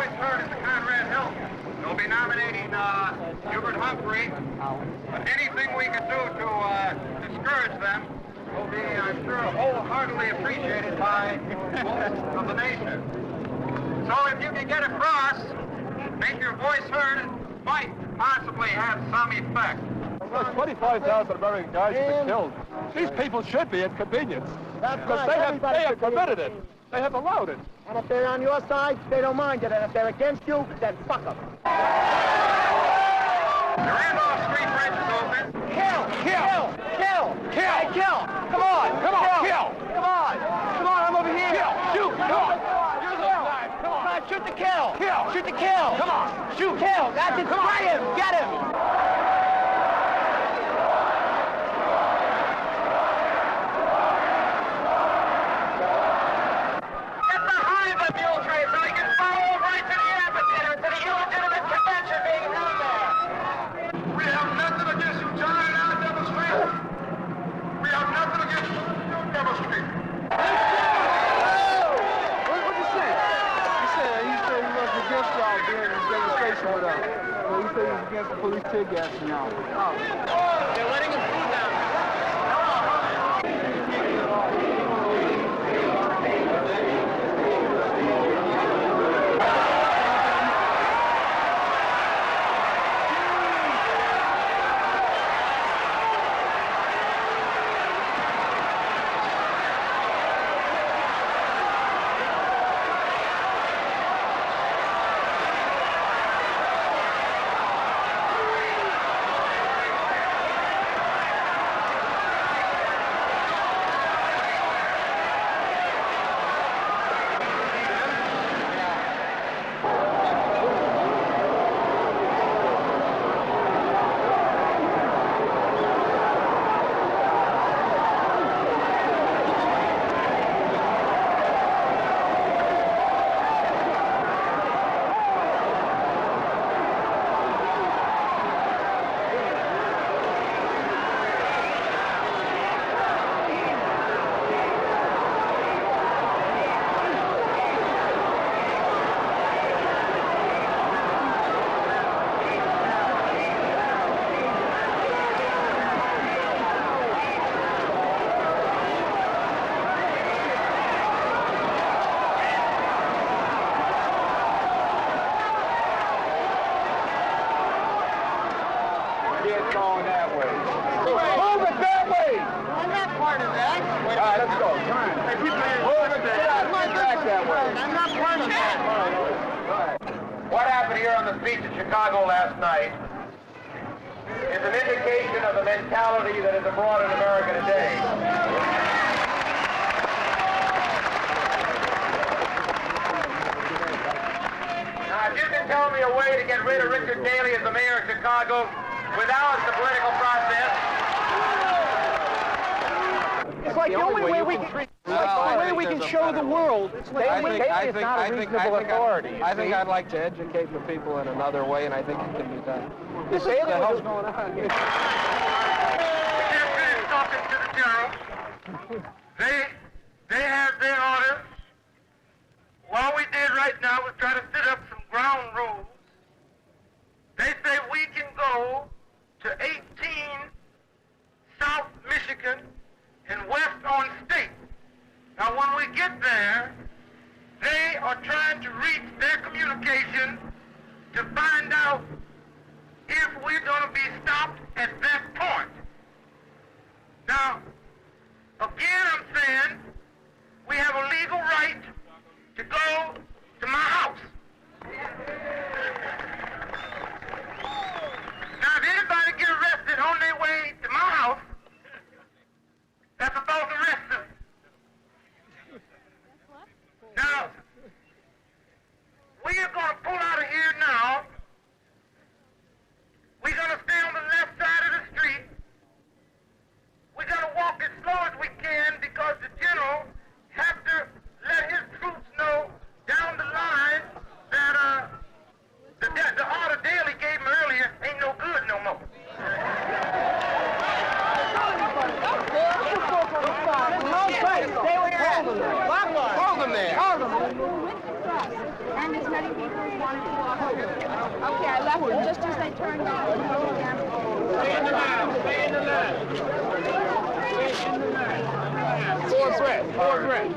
voice heard at the Conrad Hilton. They'll be nominating Hubert Humphrey. But anything we can do to discourage them will be, I'm sure, wholeheartedly appreciated by most of the nation. So if you can get across, make your voice heard, it might possibly have some effect. Well, 25,000 American guys have been killed. These people should be inconvenienced. Because they have permitted it. They have allowed it. And if they're on your side, they don't mind it. And if they're against you, then fuck them. The Randolph Street Bridge is open. Kill! Kill! Kill! Kill! Hey, kill! Come on! Come on, kill! Come on! Come on, I'm over here! Kill! Shoot! Come on! Use the knife! Come on! Shoot the kill! Kill! Shoot the kill! Come on! Shoot! Kill! That's it! Get him! Get him! Against the police tear gas now. They're letting him through now. What happened here on the streets of Chicago last night is an indication of the mentality that is abroad in America today. Now, if you can tell me a way to get rid of Richard Daley as the mayor of Chicago without the political process, it's like the only way we can... we can show the world Daley is not a reasonable authority. I think I'd like to educate the people in another way, and I think it can be done. This is what the hell's going on here. Just talking to the general. They have their orders. What we did right now was try to set up some ground rules. They say we can go to 18 South Michigan and West on State. Now, when we get there, they are trying to reach their communication to find out if we're going to be stopped at that point. Now, again, I'm saying we have a legal right to go to my house. Now, if anybody get arrested on their way to my house, that's a false arrest system. Now, we are going to pull out of here now. We're going to stay on the left side of the street. We're going to walk as slow as we can because the general has to let his troops know down the line that Okay, I left them just as they turned out. Stay in the line. Stay in the line. Stay in the line. Forward breath. Forward breath.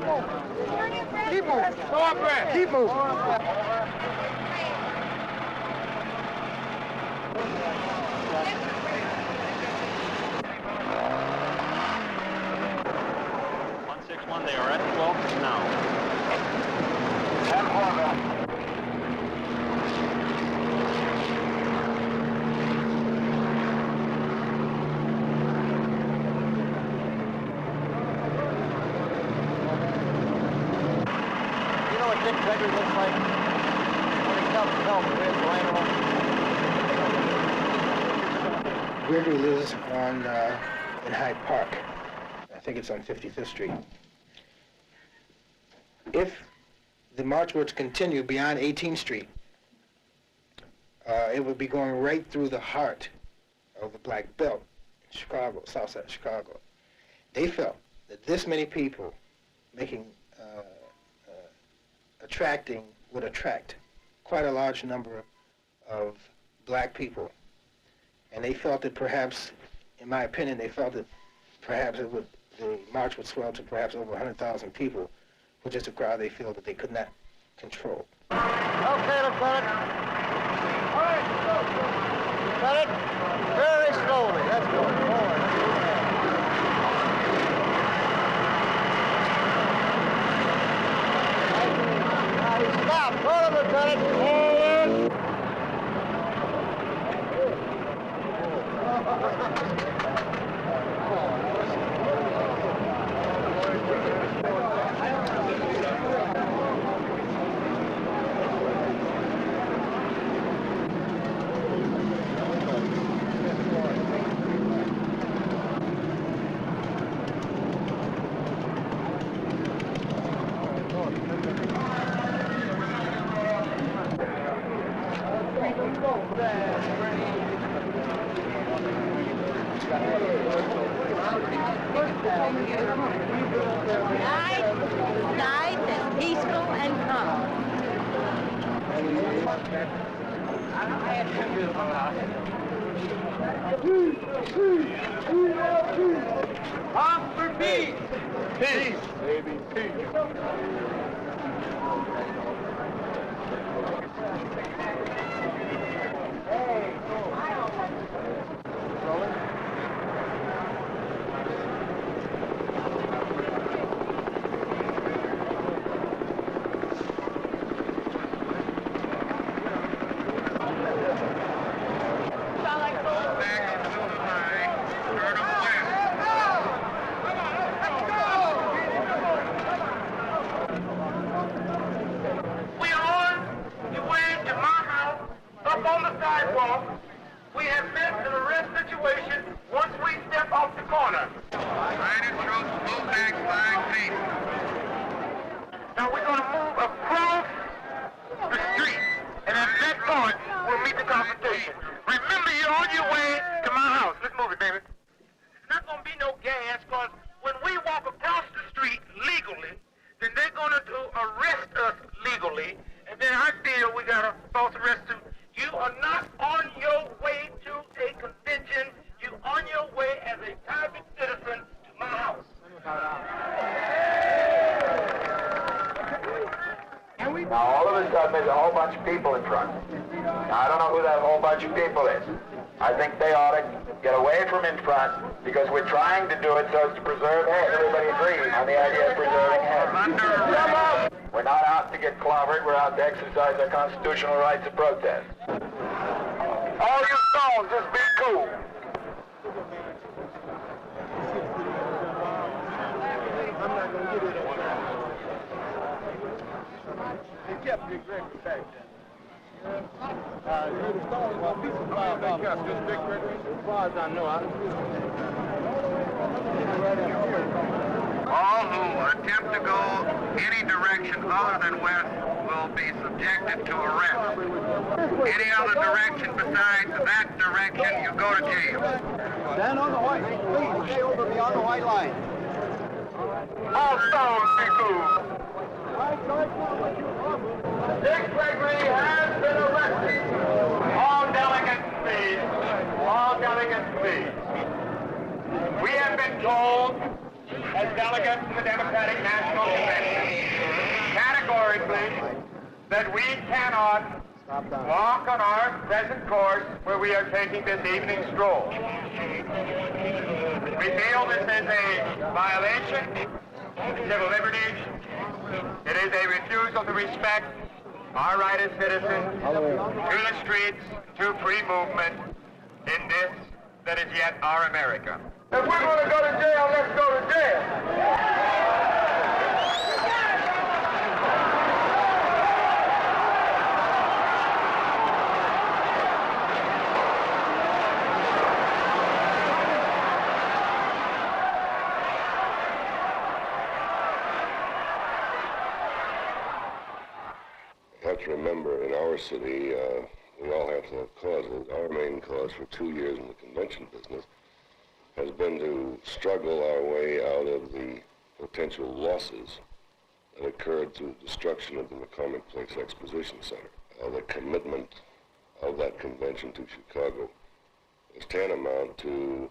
Keep moving. Forward breath. Keep moving. They are at 12 now. And Horvath. You know what Dick Gregory looks like? When he comes home, where's the animal? Gregory lives on in Hyde Park. I think it's on 55th Street. If the march were to continue beyond 18th Street, it would be going right through the heart of the Black Belt in Chicago, south side of Chicago. They felt that this many people would attract quite a large number of black people. And they felt that perhaps, in my opinion, they felt that perhaps the march would swell to perhaps over 100,000 people, which is a crowd they feel that they could not control. Okay, Lieutenant. All right, Lieutenant, very slowly. Let's go forward. Stop. Forward, Lieutenant. Forward. Nice and peaceful and calm. Arm for peace. Peace, baby, peace. We have met an arrest situation once we step off the corner. United troops move back 5 feet. Now we're going to move across the street, and at that point, we'll meet the confrontation. Remember, you're on your way to my house. Let's move it, baby. There's not going to be no gas, because when we walk across the street legally, then they're going to arrest us legally, and then I feel we got a false arrest too. You are not on your way to a convention. You're on your way as a private citizen to my house. Now, all of a sudden, there's a whole bunch of people in front. Now, I don't know who that whole bunch of people is. I think they ought to get away from in front, because we're trying to do it so as to preserve head. Everybody agrees on the idea of preserving head. We're not out to get clobbered. We're out to exercise our constitutional rights of protest. All you stones, just be cool. They kept Big Gregory back then. The stones were a piece of fire. They kept just Big Gregory? As far as I know, All who attempt to go any direction other than west will be subjected to arrest. Any other direction besides that direction, you go to jail. Stand on the white. Please stay over beyond the white line. All stones be cool. Dick Gregory has been arrested. delegates to the Democratic National Convention categorically that we cannot walk on our present course where we are taking this evening stroll. We feel this is a violation of civil liberties. It is a refusal to respect our right as citizens to the streets, to free movement in this that is yet our America. If we're going to go to jail, let's go to jail. You have to remember, in our city, we all have to have causes. Our main cause for 2 years in the convention business has been to struggle our way out of the potential losses that occurred through the destruction of the McCormick Place Exposition Center. The commitment of that convention to Chicago was tantamount to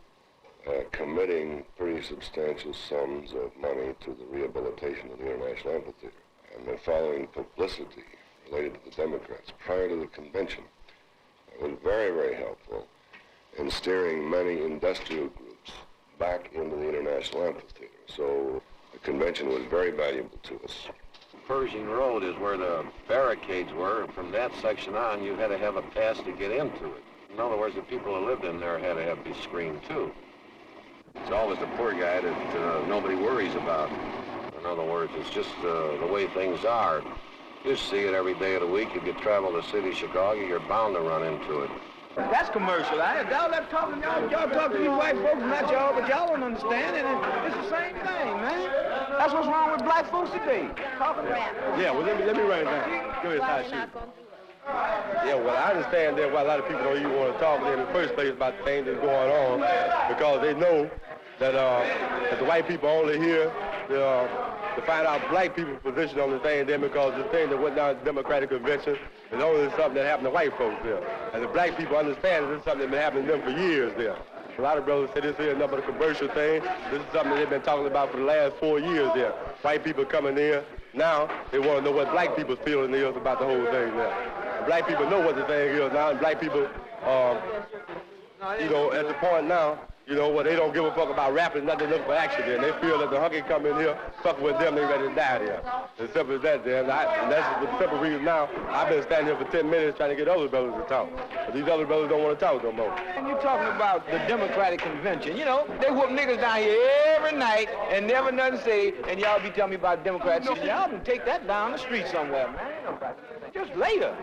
committing pretty substantial sums of money to the rehabilitation of the International Amphitheater. And the following publicity related to the Democrats prior to the convention was very, very helpful in steering many industrial groups back into the International Amphitheater. So the convention was very valuable to us. Pershing Road is where the barricades were, and from that section on, you had to have a pass to get into it. In other words, the people who lived in there had to be screened too. It's always the poor guy that nobody worries about. In other words, it's just the way things are. You see it every day of the week. If you travel the city of Chicago, you're bound to run into it. That's commercial. Y'all that talking, y'all talk to these white folks, not y'all, but y'all don't understand it. It's the same thing, man. That's what's wrong with black folks today. Talking rap. Yeah, well, let me write it down. Give me a high sheet. Yeah, well, I understand that why a lot of people don't even want to talk in the first place about the things that's going on, because they know that the white people only here to find out black people's position on the thing then, because the thing that went down at the Democratic Convention is only something that happened to white folks there. And the black people understand that this is something that's been happening to them for years there. A lot of brothers say this is another commercial thing. This is something they've been talking about for the last 4 years there. White people coming in, now they want to know what black people's feeling is about the whole thing there. And black people know what the thing is now, and black people, at the point now, where they don't give a fuck about rapping, nothing, look for action there. And they feel that the hunky come in here, fuck with them, they ready to die there. As simple as that there. And that's the simple reason now I've been standing here for 10 minutes trying to get other brothers to talk. But these other brothers don't want to talk no more. And you're talking about the Democratic Convention. They whoop niggas down here every night and never nothing say, and y'all be telling me about Democrats. Y'all can take that down the street somewhere, man. Just later.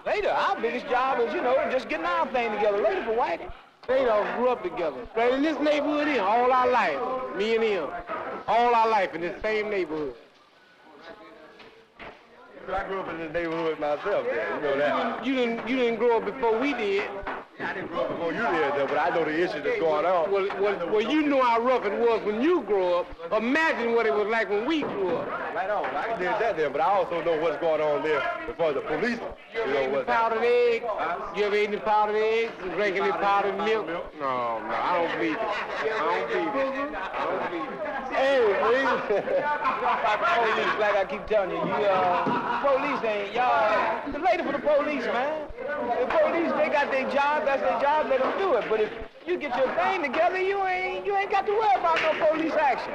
Later. Our biggest job is, just getting our thing together. Later for whitey. They all grew up together. Right in this neighborhood here, all our life, me and him. All our life in this same neighborhood. I grew up in this neighborhood myself there, you know that. You didn't grow up before we did. I didn't grow up before you did there, but I know the issue that's going on. Well, you know how rough it was when you grew up. Imagine what it was like when we grew up. Right on. I did that there, but I also know what's going on there before the police. You ever ate any powdered eggs? You ever ate any powdered eggs? Drink any powdered milk? No, I don't believe it. Hey, police. Police, like I keep telling you, police ain't, y'all, the lady for the police, man. The police, they got their job, that's their job, let them do it. But if you get your thing together, you ain't got to worry about no police action.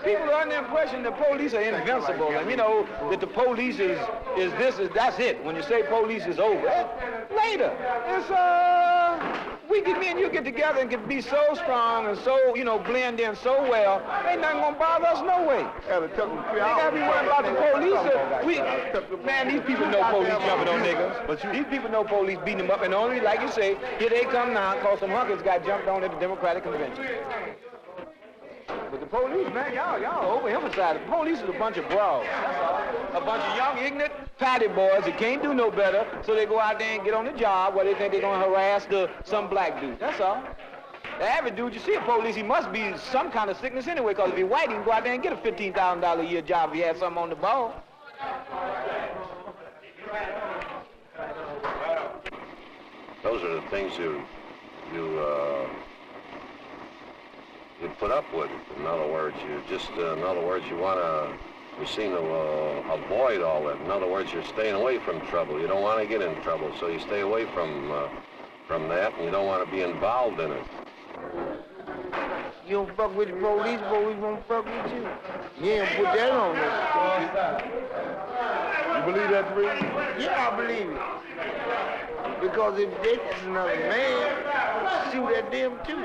People are under the impression the police are invincible, and that the police is that's it. When you say police is over, later. It's me and you get together and can be so strong and so blend in so well. Ain't nothing gonna bother us no way. Ain't gotta be worried about the police. Man, these people know police jumping on niggas. But these people know police beating them up, and only, like you say, here they come now, cause some hunkers got jumped on at the Democratic Convention. But the police, man, y'all overemphasize it. The police is a bunch of brawls. That's all. A bunch of young, ignorant, patty boys that can't do no better, so they go out there and get on the job where they think they're going to harass some black dude. That's all. The average dude, you see a police, he must be some kind of sickness anyway, because if he's white, he can go out there and get a $15,000 a year job if he has something on the ball. Those are the things you put up with it. In other words, you want to, you seem to avoid all that. In other words, you're staying away from trouble. You don't want to get in trouble, so you stay away from that, and you don't want to be involved in it. You don't fuck with the police won't fuck with you. You ain't put that on us. You believe that's the reason? Yeah, I believe it. Because if that's another man, shoot at them too.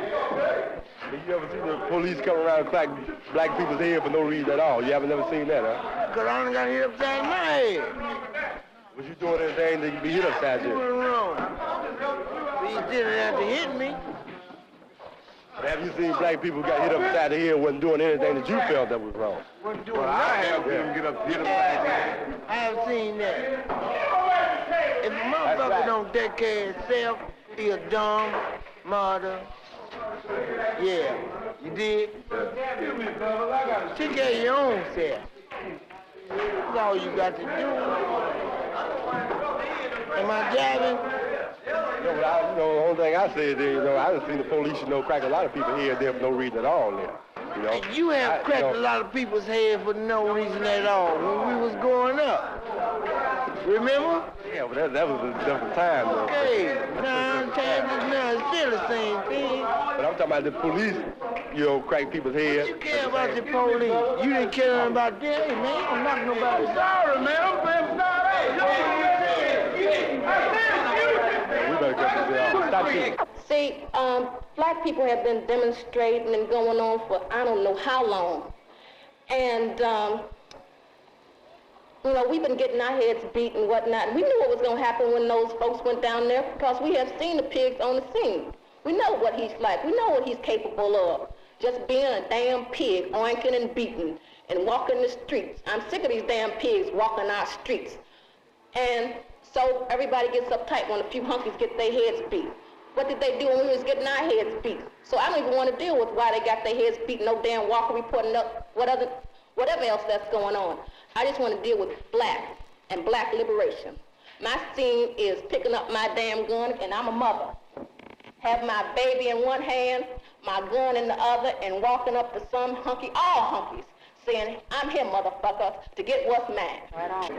But you ever seen the police come around and crack black people's head for no reason at all? You haven't never seen that, huh? Because I done got hit upside my head. Was you doing anything that you be hit upside You there? were wrong. So you didn't have to hit me. But have you seen black people got hit upside the head and wasn't doing anything that you felt that was wrong? Wasn't doing Well, I have seen them get hit upside the head. I have seen that. If a motherfucker don't take care of himself, he a dumb mother. Yeah, you did? Take care of your own self. That's all you got to do. Am I driving? No, but the only thing I said there, I done seen the police, crack a lot of people's head there for no reason at all there. You have cracked a lot of people's head for no reason at all when we was growing up. Remember? Yeah, but that was a different time, though. Okay, time is now, it's still the same thing. But I'm talking about the police, crack people's head. What you care about the police? You didn't care nothing about them. Hey, man, I'm not nobody. Sorry, man, I'm playing We better cut this out. Stop shooting. See, black people have been demonstrating and going on for I don't know how long. And, we've been getting our heads beat and whatnot. We knew what was going to happen when those folks went down there because we have seen the pigs on the scene. We know what he's like. We know what he's capable of. Just being a damn pig, oinking and beating and walking the streets. I'm sick of these damn pigs walking our streets. And so everybody gets uptight when a few hunkies get their heads beat. What did they do when we was getting our heads beat? So I don't even want to deal with why they got their heads beat, no damn Walker reporting up, whatever else that's going on. I just want to deal with black and black liberation. My scene is picking up my damn gun, and I'm a mother. Have my baby in one hand, my gun in the other, and walking up to some hunky, all hunkies, saying, I'm here, motherfucker, to get what's mine. Right on.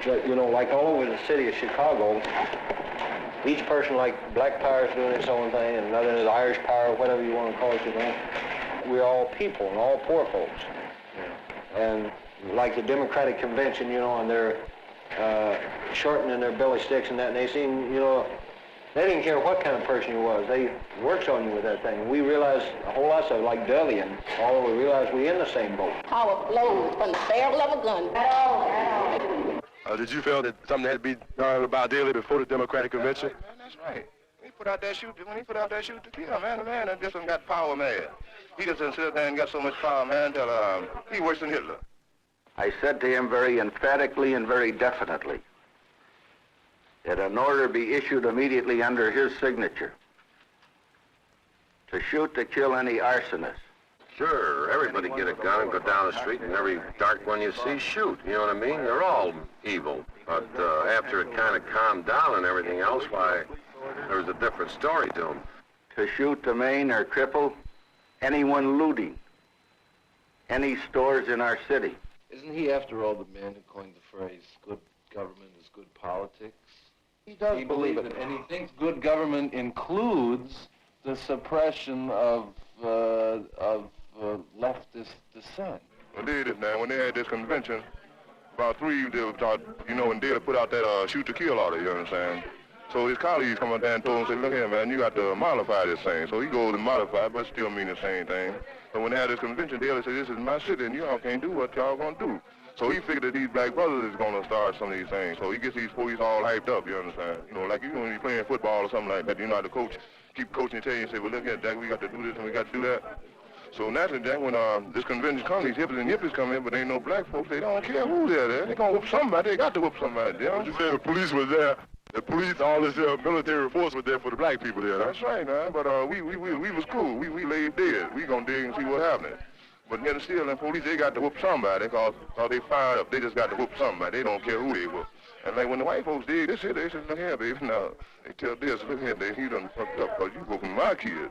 But, like all over the city of Chicago, each person, like Black Power is doing its own thing, and another is Irish Power, whatever you want to call it, we're all people and all poor folks. And like the Democratic Convention, and they're shortening their belly sticks and that, and they seem, they didn't care what kind of person you was. They works on you with that thing. We realize a whole lot of like Dudley and all, we realize we're in the same boat. Power flows from the barrel of a gun. Did you feel that something had to be done about Daley before the Democratic Convention? Man, that's right. When he put out that shoot to kill, man, the man just got power mad. He just sit there and got so much power, man, till he worse than Hitler. I said to him very emphatically and very definitely that an order be issued immediately under his signature to shoot to kill any arsonist. Sure, everybody get a gun and go down the street, and every dark one you see, shoot. You know what I mean? They're all evil. But after it kind of calmed down and everything else, why, there was a different story to them. To shoot to maim or cripple anyone looting any stores in our city. Isn't he, after all, the man who coined the phrase, good government is good politics? He does believe it, and he thinks good government includes the suppression of leftist dissent. Well, they did it now. When they had this convention, about three, they thought, when Daley put out that shoot to kill order, you understand? So his colleagues come up there and told him, say, look here, man, you got to modify this thing. So he goes and modify, but still mean the same thing. But when they had this convention, Daley said, this is my city, and y'all can't do what y'all gonna do. So he figured that these black brothers is gonna start some of these things. So he gets these police all hyped up, you understand? Like when you're playing football or something like that, how the coach keep coaching and tell you and say, well, look here, Jack, we got to do this and we got to do that. So naturally, Jack, when this convention comes, these hippies and yippies come in, but ain't no black folks, they don't care who's there. They gonna whoop somebody, they got to whoop somebody. You said the police was there. The police, all this military force was there for the black people there. That's right, man. But we was cool. We laid dead. We gonna dig and see what's happening. But yet still, the police, they got to whoop somebody because they fired up. They just got to whoop somebody. They don't care who they whoop. And like when the white folks dig this shit, they said, look here, baby, now, they tell this, look here, you done fucked up because you whooping my kid.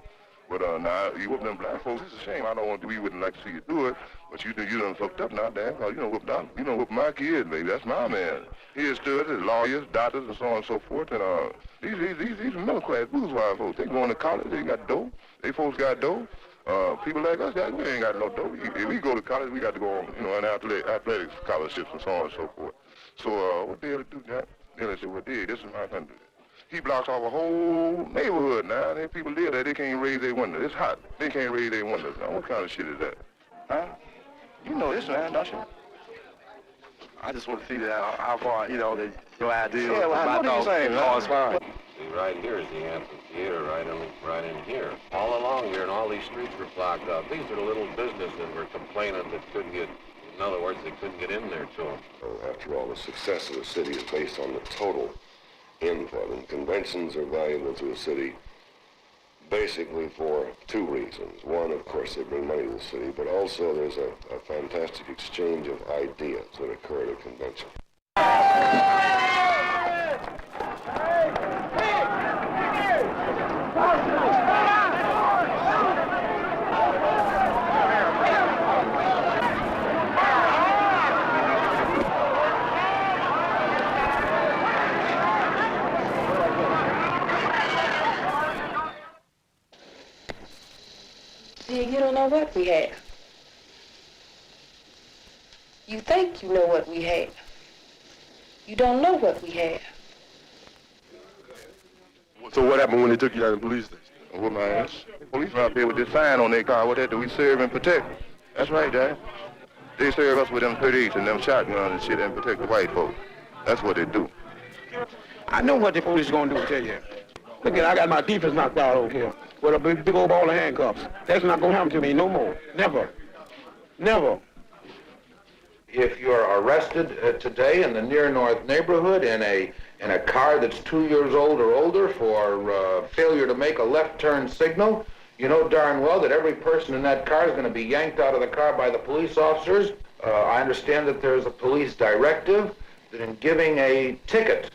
But now, you whoop them black folks, it's a shame. We wouldn't like to see you do it, but you done fucked up now, damn, because you done whooped my kids, baby. That's my man. He is students, lawyers, doctors, and so on and so forth. And these are middle-class bourgeois folks. They going to college, they got dough. They folks got dough. People like us, we ain't got no dough. If we go to college, we got to go on, on athletics scholarships and so on and so forth. So what the hell to do, Jack? Then they said, well, this is my country. He blocks off a whole neighborhood now. Then people live there, they can't raise their windows. It's hot. They can't raise their windows. Now, what kind of shit is that? Huh? You know this, man, don't you? I just want to see that how far, your idea. Yeah, well, what are you saying, man? It's fine. Right here is the amphitheater, right in here. All along here, and all these streets were blocked up. These are the little businesses that were complaining that couldn't get, in other words, they couldn't get in there to them. After all, the success of a city is based on the total input, and conventions are valuable to a city basically for two reasons. One, of course, they bring money to the city, but also there's a fantastic exchange of ideas that occur at a convention. You don't know what we have. You think you know what we have. You don't know what we have. So what happened when they took you out of the police station? Whoop my ass. Police out there with this sign on their car. What that do? We serve and protect. That's right, Dad. They serve us with them 38s and them shotguns and shit and protect the white folks. That's what they do. I know what the police is going to do, tell you. Look at, I got my defense knocked out over here with a big old ball of handcuffs. That's not going to happen to me no more. Never. Never. If you're arrested today in the near north neighborhood in a car that's 2 years old or older for failure to make a left turn signal, you know darn well that every person in that car is going to be yanked out of the car by the police officers. I understand that there's a police directive that in giving a ticket,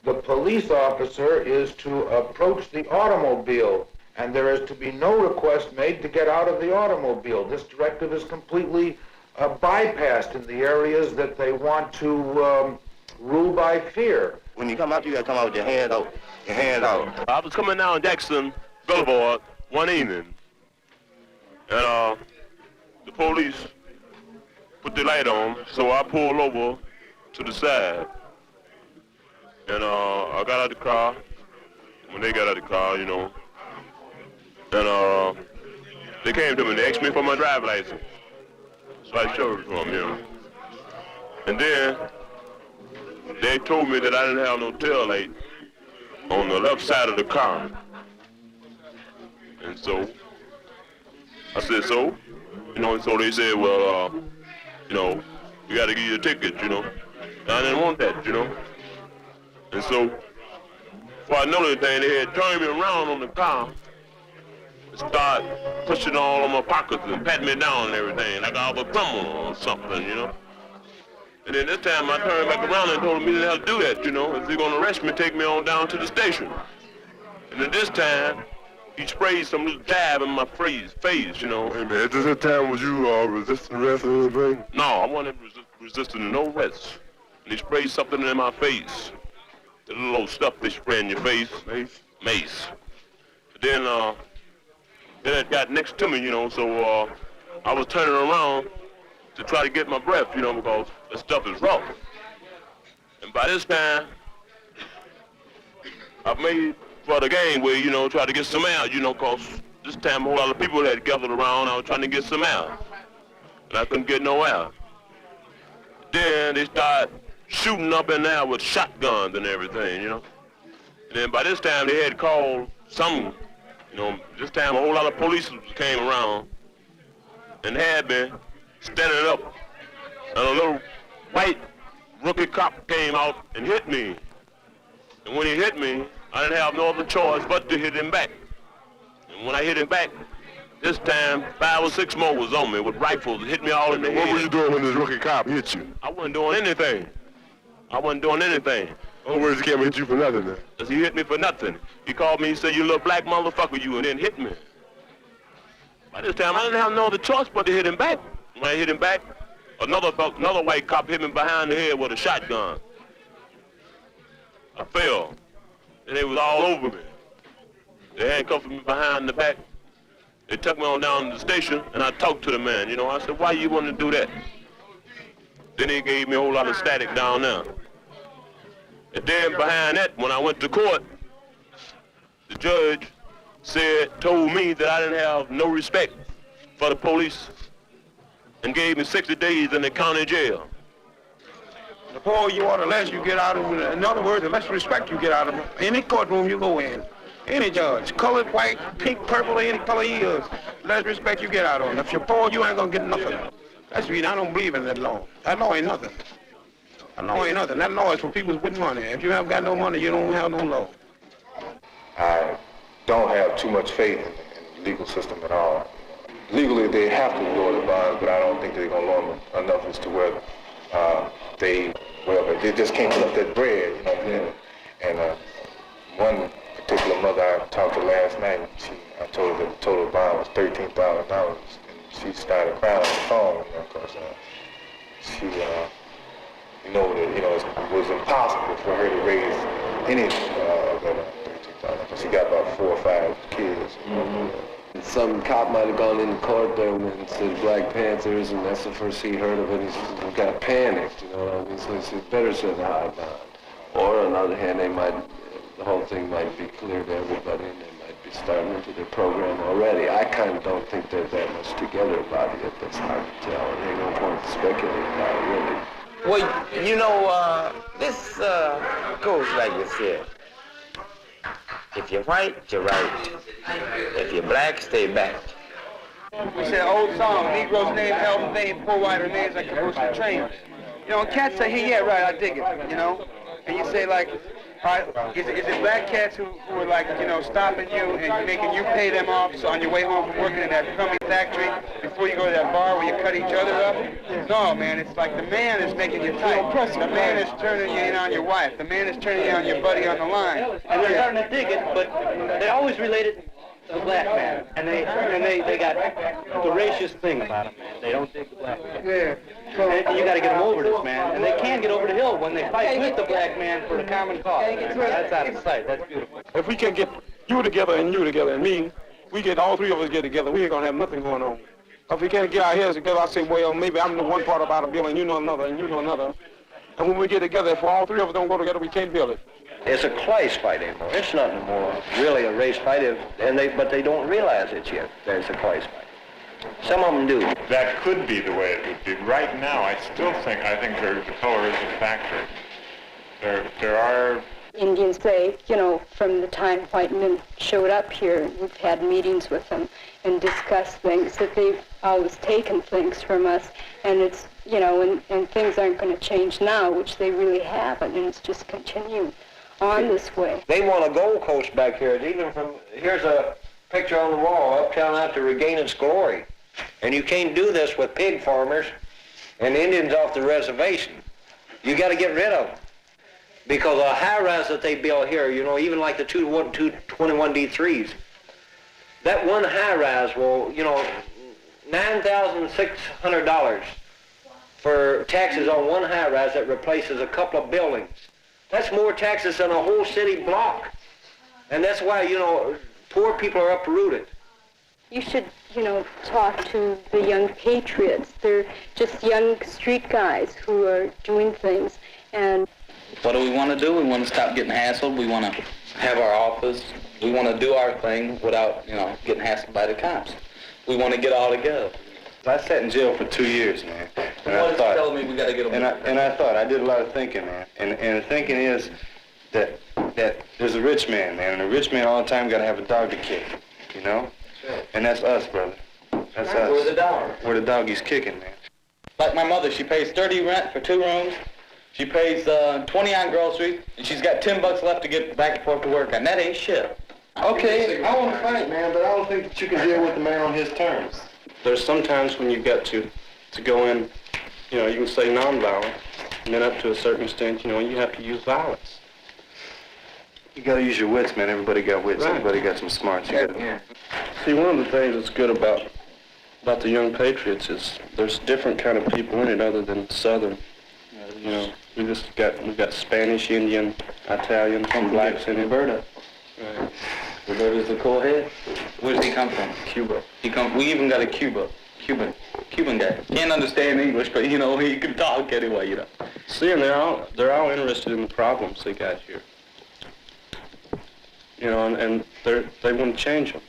the police officer is to approach the automobile, and there is to be no request made to get out of the automobile. This directive is completely bypassed in the areas that they want to rule by fear. When you come out, you got to come out with your hand out. Your hand out. I was coming down Jackson Boulevard one evening, and the police put the light on, so I pulled over to the side. And I got out of the car, when they got out of the car, and they came to me and they asked me for my driver's license. So I showed it to them, And then they told me that I didn't have no tail light on the left side of the car. And so I said, so? And so they said, well, you got to give you a ticket, And I didn't want that, And so, before I know anything, they had turned me around on the car and started pushing all on my pockets and patting me down and everything, like I was a criminal or something, And then this time I turned back around and told them he didn't have to do that, If they're going to arrest me, take me on down to the station. And then this time, he sprayed some little dab in my face, Hey man, at this time was you resisting arrest or anything? No, I wasn't resisting no arrest. And he sprayed something in my face. The little old stuff they spray in your face. Mace. But then it got next to me, so I was turning around to try to get my breath, because the stuff is rough. And by this time, I made for the gangway, try to get some air, because this time a whole lot of people had gathered around. I was trying to get some air. And I couldn't get no air. Then they started shooting up in there with shotguns and everything, And then by this time they had called some, this time a whole lot of police came around and had me standing up. And a little white rookie cop came out and hit me. And when he hit me, I didn't have no other choice but to hit him back. And when I hit him back, this time 5 or 6 more was on me with rifles, hit me all in the head. What were you doing when this rookie cop hit you? I wasn't doing anything. In other words, he can't hit you for nothing then? He hit me for nothing. He called me, he said, you little black motherfucker, you, and then hit me. By this time, I didn't have no other choice but to hit him back. When I hit him back, another white cop hit me behind the head with a shotgun. I fell, and they was all over me. They handcuffed me behind the back. They took me on down to the station, and I talked to the man. You know, I said, why you want to do that? Then he gave me a whole lot of static down there. And then behind that, when I went to court, the judge told me that I didn't have no respect for the police and gave me 60 days in the county jail. The more you are, the less you get out of it. In other words, the less respect you get out of any courtroom you go in. Any judge, colored, white, pink, purple, any color he is, the less respect you get out of him. If you're poor, you ain't gonna get nothing. That's the reason I don't believe in that law. That law ain't nothing. That law ain't nothing. That law is for people with money. If you haven't got no money, you don't have no law. I don't have too much faith in the legal system at all. Legally, they have to lower the bonds, but I don't think they're going to lower them enough as to where they just can't put up that bread, you know what I mean? And one particular mother I talked to last night, I told her that the total bond was $13,000, and she started crying on the phone, you know, because she, it was impossible for her to raise any of that $13,000. She got about 4 or 5 kids. And some cop might have gone into court there and said Black Panthers, and that's the first he heard of it. He got panicked, you know what I mean? So he said, better set a high bond. Or on the other hand, the whole thing might be clear to everybody, and they might be starting into their program already. I kind of don't think they're that much together about it. That's hard to tell. There ain't no point to speculate about it, really. Well, you know, this goes like this here. If you're white, you're right. If you're black, stay back. We said old song, Negroes name held in vain, poor white remains like caboose and train. You know, and cats say, hey, yeah, right, I dig it, you know? And you say, like, all right, is it black cats who are, like, you know, stopping you and making you pay them off so on your way home from working in that crummy factory before you go to that bar where you cut each other up? No, man, it's like the man is making you tight. The man is turning you in on your wife. The man is turning you on your buddy on the line. And they're starting to dig it, but they always related to the black man. And they got the racist thing about them, man. They don't dig the black man. Yeah. And you got to get them over this, man. And they can get over the hill when they fight with the black man for the common cause. That's out of sight. That's beautiful. If we can get you together and me, we get all three of us get together, we ain't going to have nothing going on. If we can't get our heads together, I say, well, maybe I'm the one part about a bill and you know another and you know another. And when we get together, if all three of us don't go together, we can't build it. It's a class fight anymore. It's not anymore really a race fight, but they don't realize it yet. There's a class fight. Some of them do. That could be the way it would be. Right now, I think the color is a factor. There are... Indians say, you know, from the time white men showed up here, we've had meetings with them and discussed things, that they've always taken things from us, and it's, you know, and things aren't going to change now, which they really haven't, and it's just continuing on this way. They want a Gold Coast back here. Here's a picture on the wall, Uptown out to regain its glory. And you can't do this with pig farmers and Indians off the reservation. You got to get rid of them. Because a high-rise that they build here, you know, even like the 221 D3s, that one high-rise will, you know, $9,600 for taxes on one high-rise that replaces a couple of buildings. That's more taxes than a whole city block. And that's why, you know, poor people are uprooted. You should, you know, talk to the young patriots. They're just young street guys who are doing things. And what do we want to do? We want to stop getting hassled. We want to have our office. We want to do our thing without, you know, getting hassled by the cops. We want to get all together. I sat in jail for 2 years, man. And I thought, telling me we got to get them. I did a lot of thinking, man. And the thinking is that there's a rich man, man, and a rich man all the time got to have a dog to kick, you know? And that's us, brother. That's us. We're the dog. We're the doggies kicking, man. Like my mother, she pays $30 rent for 2 rooms. She pays $20 on groceries, and she's got $10 left to get back and forth to work, and that ain't shit. Okay, I want to fight, man, but I don't think that you can deal with the man on his terms. There's sometimes when you've got to go in, you know, you can say nonviolent, and then up to a certain extent, you know, you have to use violence. You got to use your wits, man. Everybody got wits. Right. Everybody got some smarts. You gotta... See, one of the things that's good about about the Young Patriots is there's different kind of people in it other than Southern. You know, we've got Spanish, Indian, Italian, some blacks in it. Roberta. Right. Roberta's the cool head. Where does he come from? Cuba. We even got a Cuban guy. Can't understand English, but you know he can talk anyway. You know. See, and they're all interested in the problems they got here. You know, and they want to change them.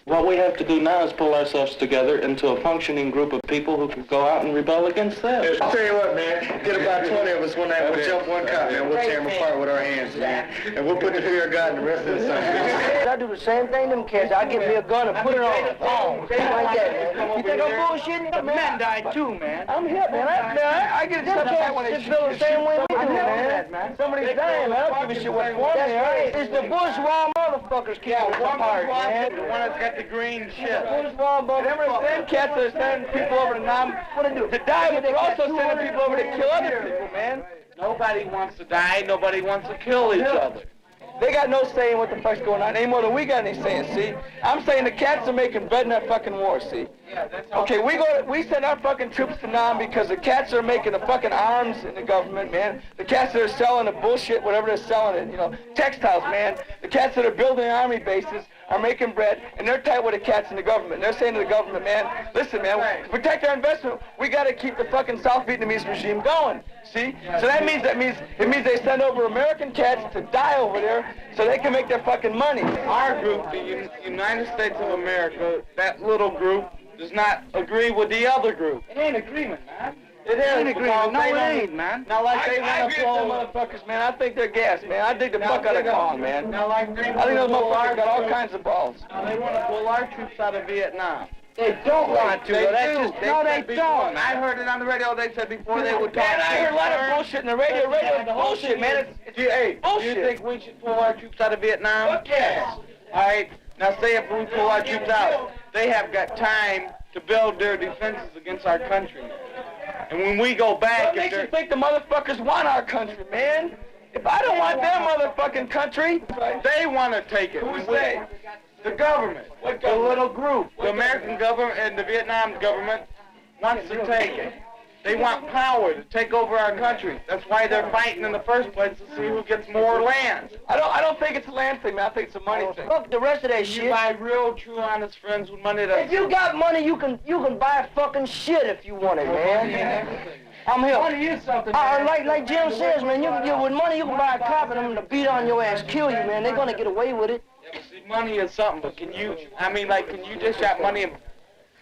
What we have to do now is pull ourselves together into a functioning group of people who can go out and rebel against them. I'll tell you what, man. Get about 20 of us one night. We'll jump one cop, man. We'll tear them apart with our hands, man. And we'll put the fear of God in the rest of the summer. I do the same thing them kids. I give me a gun and put it on. Boom. Like that, man. You think I'm bullshitting? The men died too, man. I'm here, man. I get just upset when they feel the same way we do, man. Somebody's dying, man. I don't give a shit what's going on. That's right. It's the bourgeois motherfuckers keeping us apart, man. The one that's got the green shit. Bourgeois motherfuckers. Them cats are sending people over to Nam to die, but they're also sending people over to kill other people, man. Nobody wants to die. Nobody wants to kill each other. They got no say in what the fuck's going on any more than we got any say in, see? I'm saying the cats are making bread in that fucking war, see? Okay, we send our fucking troops to Nam because the cats are making the fucking arms in the government, man. The cats that are selling the bullshit, whatever they're selling it, you know, textiles, man. The cats that are building army bases are making bread, and they're tight with the cats in the government. They're saying to the government, man, listen, man, to protect our investment, we got to keep the fucking South Vietnamese regime going. See? So it means they send over American cats to die over there so they can make their fucking money. Our group, the United States of America, that little group, does not agree with the other group. It ain't agreement, man. It ain't agreement. No, it ain't, man. Now, like they want to blow motherfuckers, man. I think they're gas, man. I dig the fuck out of Kong, man. Now, like I think those motherfuckers got all kinds of balls. Now, they want to pull our troops out of Vietnam. They don't want to. They do. No, they don't. I heard it on the radio. They said before they would talk. Man, I heard a lot of bullshit in the radio. Radio bullshit, man. It's bullshit. Do you think we should pull our troops out of Vietnam? Fuck yes. All right. Now, say if we pull our troops out, they have got time to build their defenses against our country. And when we go back... What makes you think the motherfuckers want our country, man? If I don't want their motherfucking country, they want to take it. Who's they? The government. The little group. The American government and the Vietnam government wants to take it. They want power to take over our country. That's why they're fighting in the first place, to see who gets more land. I don't think it's a land thing, man. I think it's a money thing. Fuck the rest of that shit. You buy real, true, honest friends with money that... If you got money, you can buy fucking shit if you want it, man. I'm here. Money is something, like Jim says, man, with money you can buy a cop and them to beat on your ass, kill you, man. They're gonna get away with it. Yeah, but see, money is something, but can you dish out money and,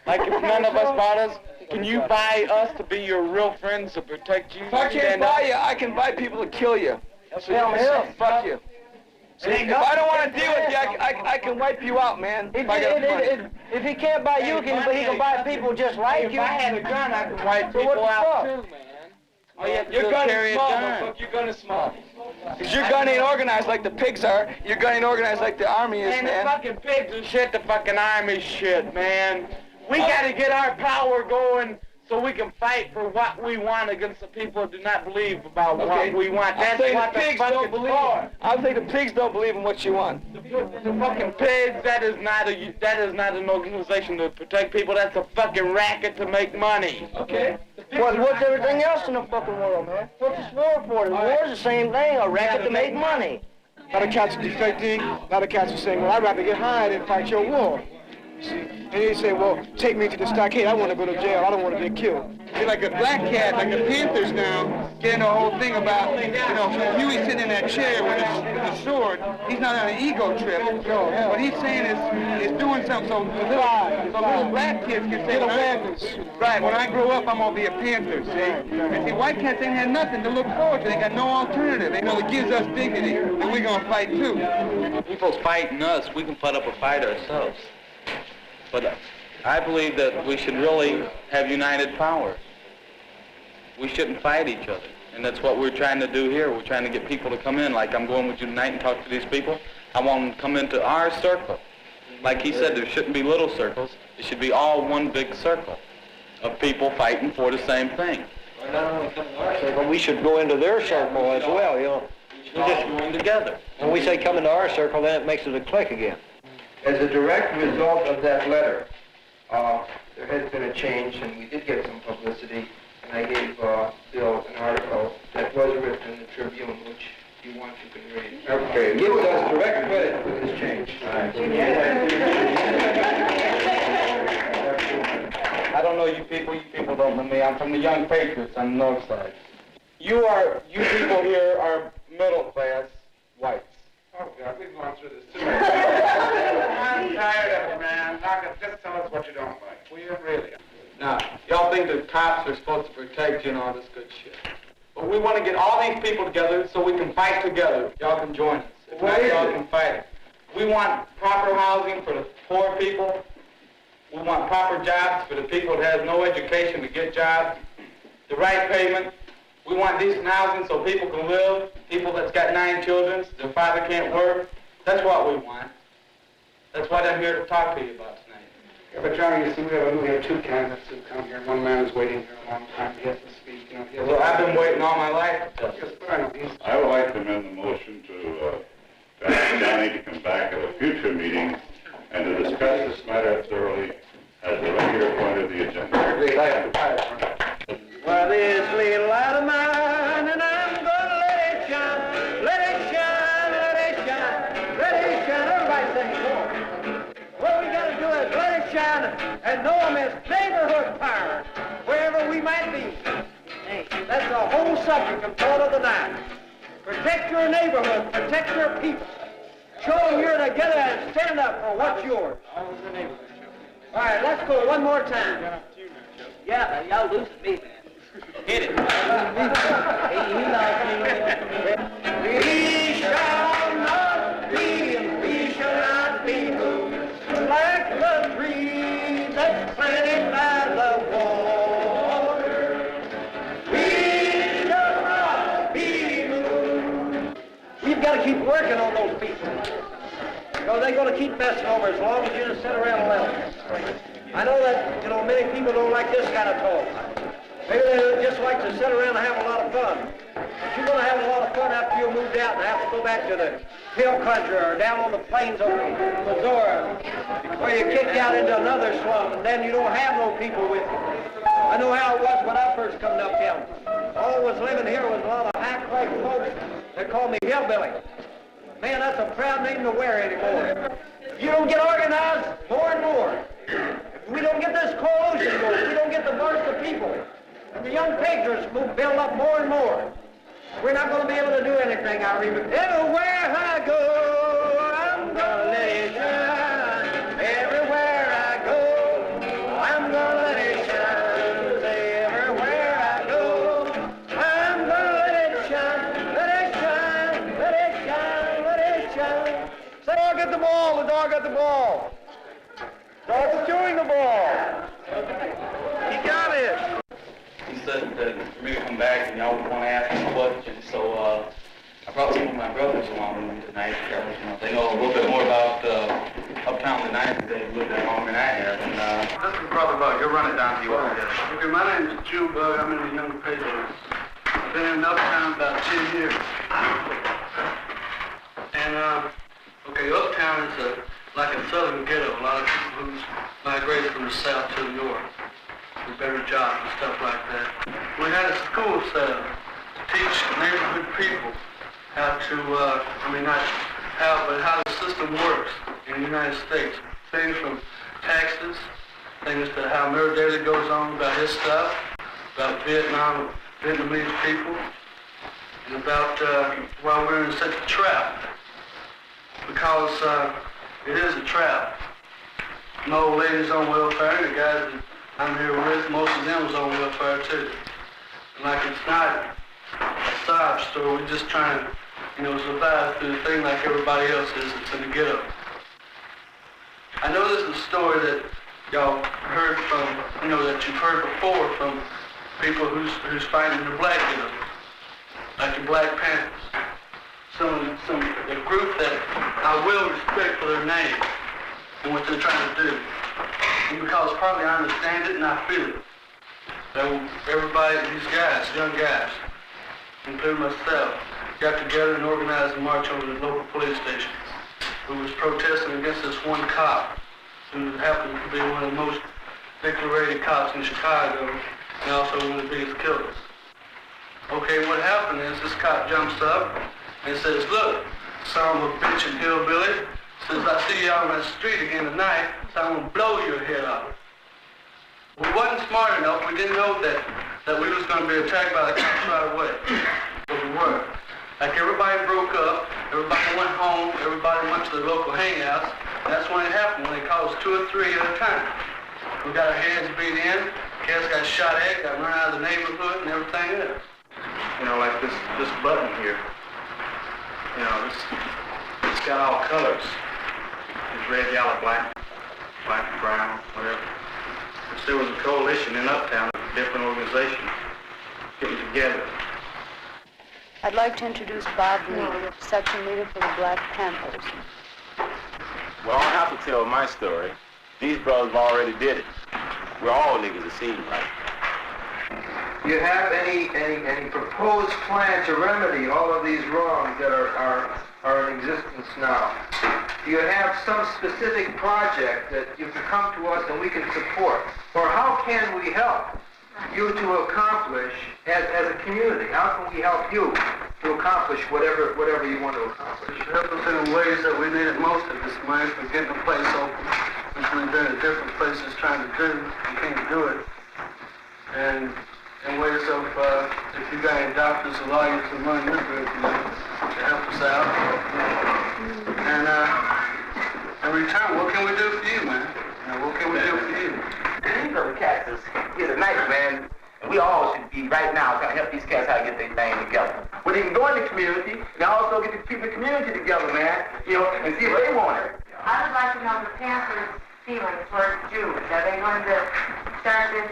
like, if none of us bought us, can you buy us to be your real friends to protect you? If I can't buy you, I can buy people to kill you. So I'm here. Fuck you. See, if I don't want to deal with you, I can wipe you out, man. If he can't buy you, he can buy people just like you. If I had a gun, I could wipe people out too, man. Oh, yeah, your gun is small, motherfucker. Your gun is small. Because your gun ain't organized like the pigs are. Your gun ain't organized like the army is, man. Man, the fucking pigs and shit, the fucking army shit, man. We gotta get our power going so we can fight for what we want against the people who do not believe about what we want. That's what the pigs don't believe. I think the pigs don't believe in what you want. The fucking pigs, that is not an organization to protect people. That's a fucking racket to make money. Okay. What's everything else in the fucking world, man? What's this war for? The war's the same thing, a racket to make money. A lot of cats are defecting. A lot of cats are saying, well, I'd rather get high than fight your war. See? And they say, well, take me to the stockade. I want to go to jail. I don't want to get killed. See, like a black cat, like the Panthers now, getting the whole thing about, Huey sitting in that chair with his sword. He's not on an ego trip. What he's saying is doing something so little black kids can say, right, when I grow up, I'm going to be a Panther, see? And see, white cats ain't had nothing to look forward to. They got no alternative. They know it gives us dignity, and we're going to fight too. People's fighting us, we can put up a fight ourselves. But I believe that we should really have united powers. We shouldn't fight each other. And that's what we're trying to do here. We're trying to get people to come in. Like I'm going with you tonight and talk to these people. I want them to come into our circle. Like he said, there shouldn't be little circles. It should be all one big circle of people fighting for the same thing. But we should go into their circle as well, We should all join together. When we say come into our circle, then it makes it a clique again. As a direct result of that letter, there has been a change, and we did get some publicity, and I gave Bill an article that was written in the Tribune, which if you want, you can read. Okay, give us direct credit for this change. I don't know you people don't know me. I'm from the Young Patriots on the north side. You people here are middle class whites. Oh, God, we've gone through this too. I'm tired of it, man. Just tell us what you don't like. Will you really? Now, y'all think the cops are supposed to protect you and all this good shit. But we want to get all these people together so we can fight together. Y'all can join us. If not, y'all can fight it. We want proper housing for the poor people. We want proper jobs for the people that have no education to get jobs. The right payment. We want decent housing so people can live. People that's got 9 children, their father can't work. That's what we want. That's what I'm here to talk to you about tonight. Yeah, but Johnny, you see, we have 2 candidates who come here. One man is waiting here a long time to get to speak. You know, Well, I've been waiting all my life to tell you. Yes, but I know he's... I would like to amend the motion to ask Johnny to come back at a future meeting and to discuss this matter thoroughly as the regular point of the agenda. Well, this little light of mine, and I'm gonna let it shine, let it shine, let it shine, let it shine. Everybody sing, come on. What we gotta do is let it shine and know them as neighborhood power, wherever we might be. Hey, that's the whole subject of thought of the night. Protect your neighborhood, protect your people. Show them you're together and stand up for what's yours. All right, let's go one more time. Yeah, y'all losing me, man. Hit it. We shall not be, and we shall not be moved like the tree that's planted by the water. We shall not be moved. We've got to keep working on those people, because they're going to keep messing over as long as you just sit around and let them. I know that, many people don't like this kind of talk. Maybe they just like to sit around and have a lot of fun. But you're going to have a lot of fun after you're moved out and have to go back to the hill country or down on the plains of Missouri, where you're kicked out into another slum, and then you don't have no people with you. I know how it was when I first come uptown. All was living here was a lot of high-class folks that called me hillbilly. Man, that's a proud name to wear anymore. If you don't get organized more and more, if we don't get this coalition going, if we don't get the burst of people, and the young patriots move build up more and more, we're not going to be able to do anything, I remember. Everywhere I go, I'm going to let it shine. Everywhere I go, I'm going to let it shine. Say, everywhere I go, I'm going to let it shine. Let it shine, let it shine, let it shine. Say, dog at the ball, the dog at the ball. Dog's chewing the ball. He got it. He said that for me to come back and y'all would want to ask him questions, so I brought some of my brothers along with me tonight. They know a little bit more about Uptown than I did. They lived there longer than I have. And this is Brother Bug. You'll run it down to you. Okay, my name is Jew Bug. I'm in the Young Patriots. I've been in Uptown about 10 years. And, Uptown is like a southern ghetto. A lot of people who's migrated from the south to the north for better jobs and stuff like that. We had a school set up to teach neighborhood people how to, not how, but how the system works in the United States. Things from taxes, things to how Mayor Daley goes on about his stuff, about Vietnam, Vietnamese people, and about why we're in such a trap. Because it is a trap. My old lady's on welfare, the guys that I'm here with, most of them was on welfare too. And like it's not a sob story, we're just trying to, survive through the thing like everybody else is that's in the ghetto. I know this is a story that y'all heard from, that you've heard before from people who's fighting the black ghetto, like the Black Panthers. A group that I will respect for their name and what they're trying to do. And because partly I understand it and I feel it. So everybody, these guys, young guys, including myself, got together and organized a march over the local police station who was protesting against this one cop who happened to be one of the most decorated cops in Chicago, and also one of the biggest killers. Okay, what happened is this cop jumps up and says, look, son of a bitch and hillbilly, since I see you out on the street again tonight, so I'm gonna blow your head off. We wasn't smart enough, we didn't know that we was gonna be attacked by the cops right away, but we were. Like everybody broke up, everybody went home, everybody went to the local hangouts. That's when it happened, when they called us 2 or 3 at a time. We got our heads beat in, kids got shot at, got run out of the neighborhood and everything else. You know, like this button here. You know, it's got all colors. It's red, yellow, black, brown, whatever. If there was a coalition in Uptown of different organizations getting together. I'd like to introduce Bob Lee, the section leader for the Black Panthers. Well, I don't have to tell my story. These brothers already did it. We're all niggas that seem right. Do you have any proposed plan to remedy all of these wrongs that are in existence now? Do you have some specific project that you can come to us and we can support? Or how can we help you to accomplish as a community? How can we help you to accomplish whatever you want to accomplish? It should help us in ways that we need it most at this moment for getting the place open, which we've been at different places trying to do. We can't do it. And in ways of, if you got any doctors or lawyers or money, you're good to help us out. And in return, what can we do for you, man? What can we do for you? These are the cats that's here tonight, man. And we all should be right now trying to help these cats how to get their thing together. Well, they can go in the community and also get the people in the community together, man. You know, and see if they want it. I would like to know the Panthers' feelings towards Jews. Are they going to start this?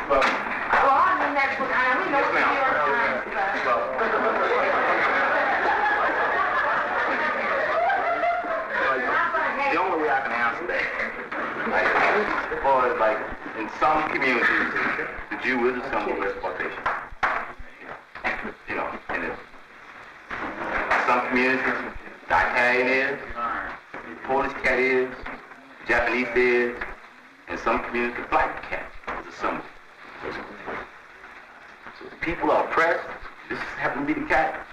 Well, I mean, that's what I mean. Yes, ma'am. The only way I can answer that, as far as like in some communities, the Jew is a symbol of exploitation. You know, and in some communities, the Italian is, the Polish cat is, the Japanese is, and some communities, the black cat is a symbol. So if people are oppressed, this happens to be the cat,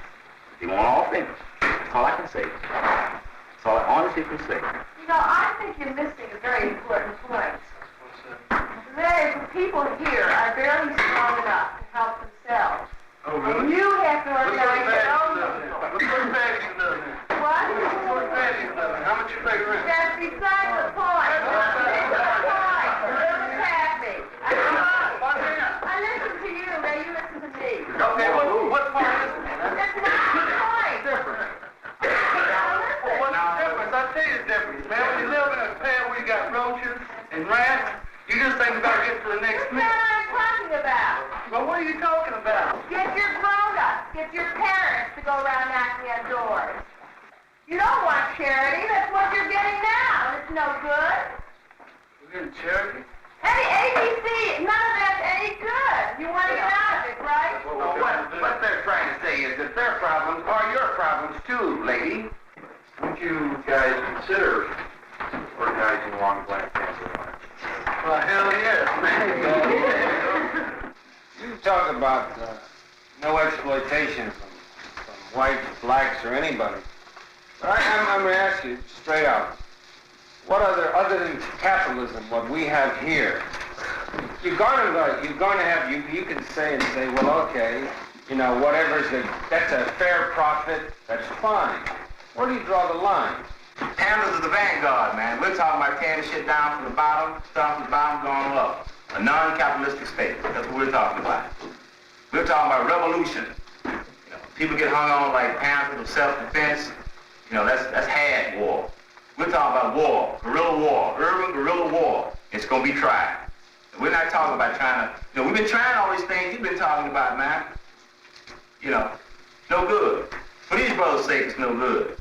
they want all things. That's all I can say. That's all I honestly can say. You know, I think you're missing a very important point. That is, the people here are barely strong enough to help themselves. Oh, really? And you have to organize your own people. What bad you live in? What? What bad you live in? How much you pay rent? That's beside the point. I listen to you, now you listen to me. Okay, what part is it? That's not the point. Different. Well, what's the difference? I'll tell you the difference, man. When you live in a town where you got roaches and rats, you just think about getting to the next That's meal. what I'm talking about. Well, what are you talking about? Get your grown-ups, get your parents to go around knocking on doors. You don't want charity, that's what you're getting now. It's no good. We're getting charity? Any ABC, none of that's any good. You want to get out of it, right? Well, what they're trying to say is that their problems are your problems too, lady. Would you guys consider organizing along the Black Panther Party? Well, hell yes, man. You talk about no exploitation from whites, blacks, or anybody. But I'm going to ask you straight out. What other than capitalism, what we have here, you're going to have, you can say, well, okay, you know, that's a fair profit, that's fine. Where do you draw the line? Panthers is the vanguard, man. We're talking about tearing the shit down from the bottom, starting from the bottom, going up. A non-capitalistic state. That's what we're talking about. We're talking about revolution. You know, people get hung on like Panthers of self-defense. You know, that's had war. We're talking about war, guerrilla war, urban guerrilla war. It's going to be tried. We're not talking about trying to, you know, we've been trying all these things you've been talking about, man. You know, no good. For these brothers' sake, it's no good.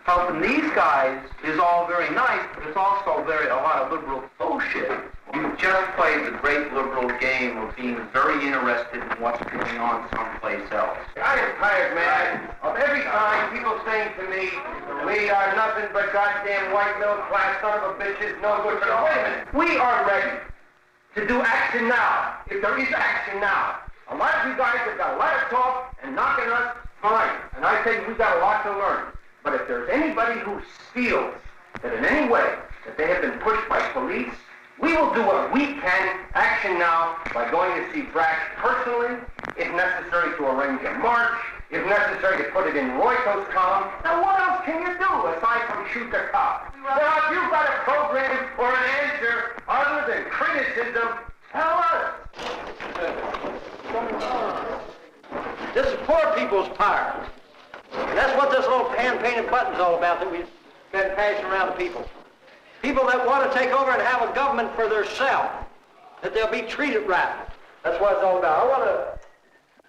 Helping these guys is all very nice, but it's also a lot of liberal bullshit. You just played the great liberal game of being very interested in what's going on someplace else. I am tired, man, of every time people saying to me, We are nothing but goddamn white middle class son of a bitches, no good for the... Wait a minute. We are ready to do action now, if there is action now. A lot of you guys have got a lot of talk and knocking us, fine. And I think we've got a lot to learn. But if there's anybody who feels that in any way that they have been pushed by police, we will do what we can, action now, by going to see Brash personally, if necessary to arrange a march, if necessary to put it in Royco's column. Now what else can you do aside from shoot the cop? Now if you've got a program or an answer other than criticism, tell us. This is poor people's power. And that's what this little hand-painted button's all about that we've been passing around to people. People that want to take over and have a government for themselves, that they'll be treated right. That's what it's all about. I want to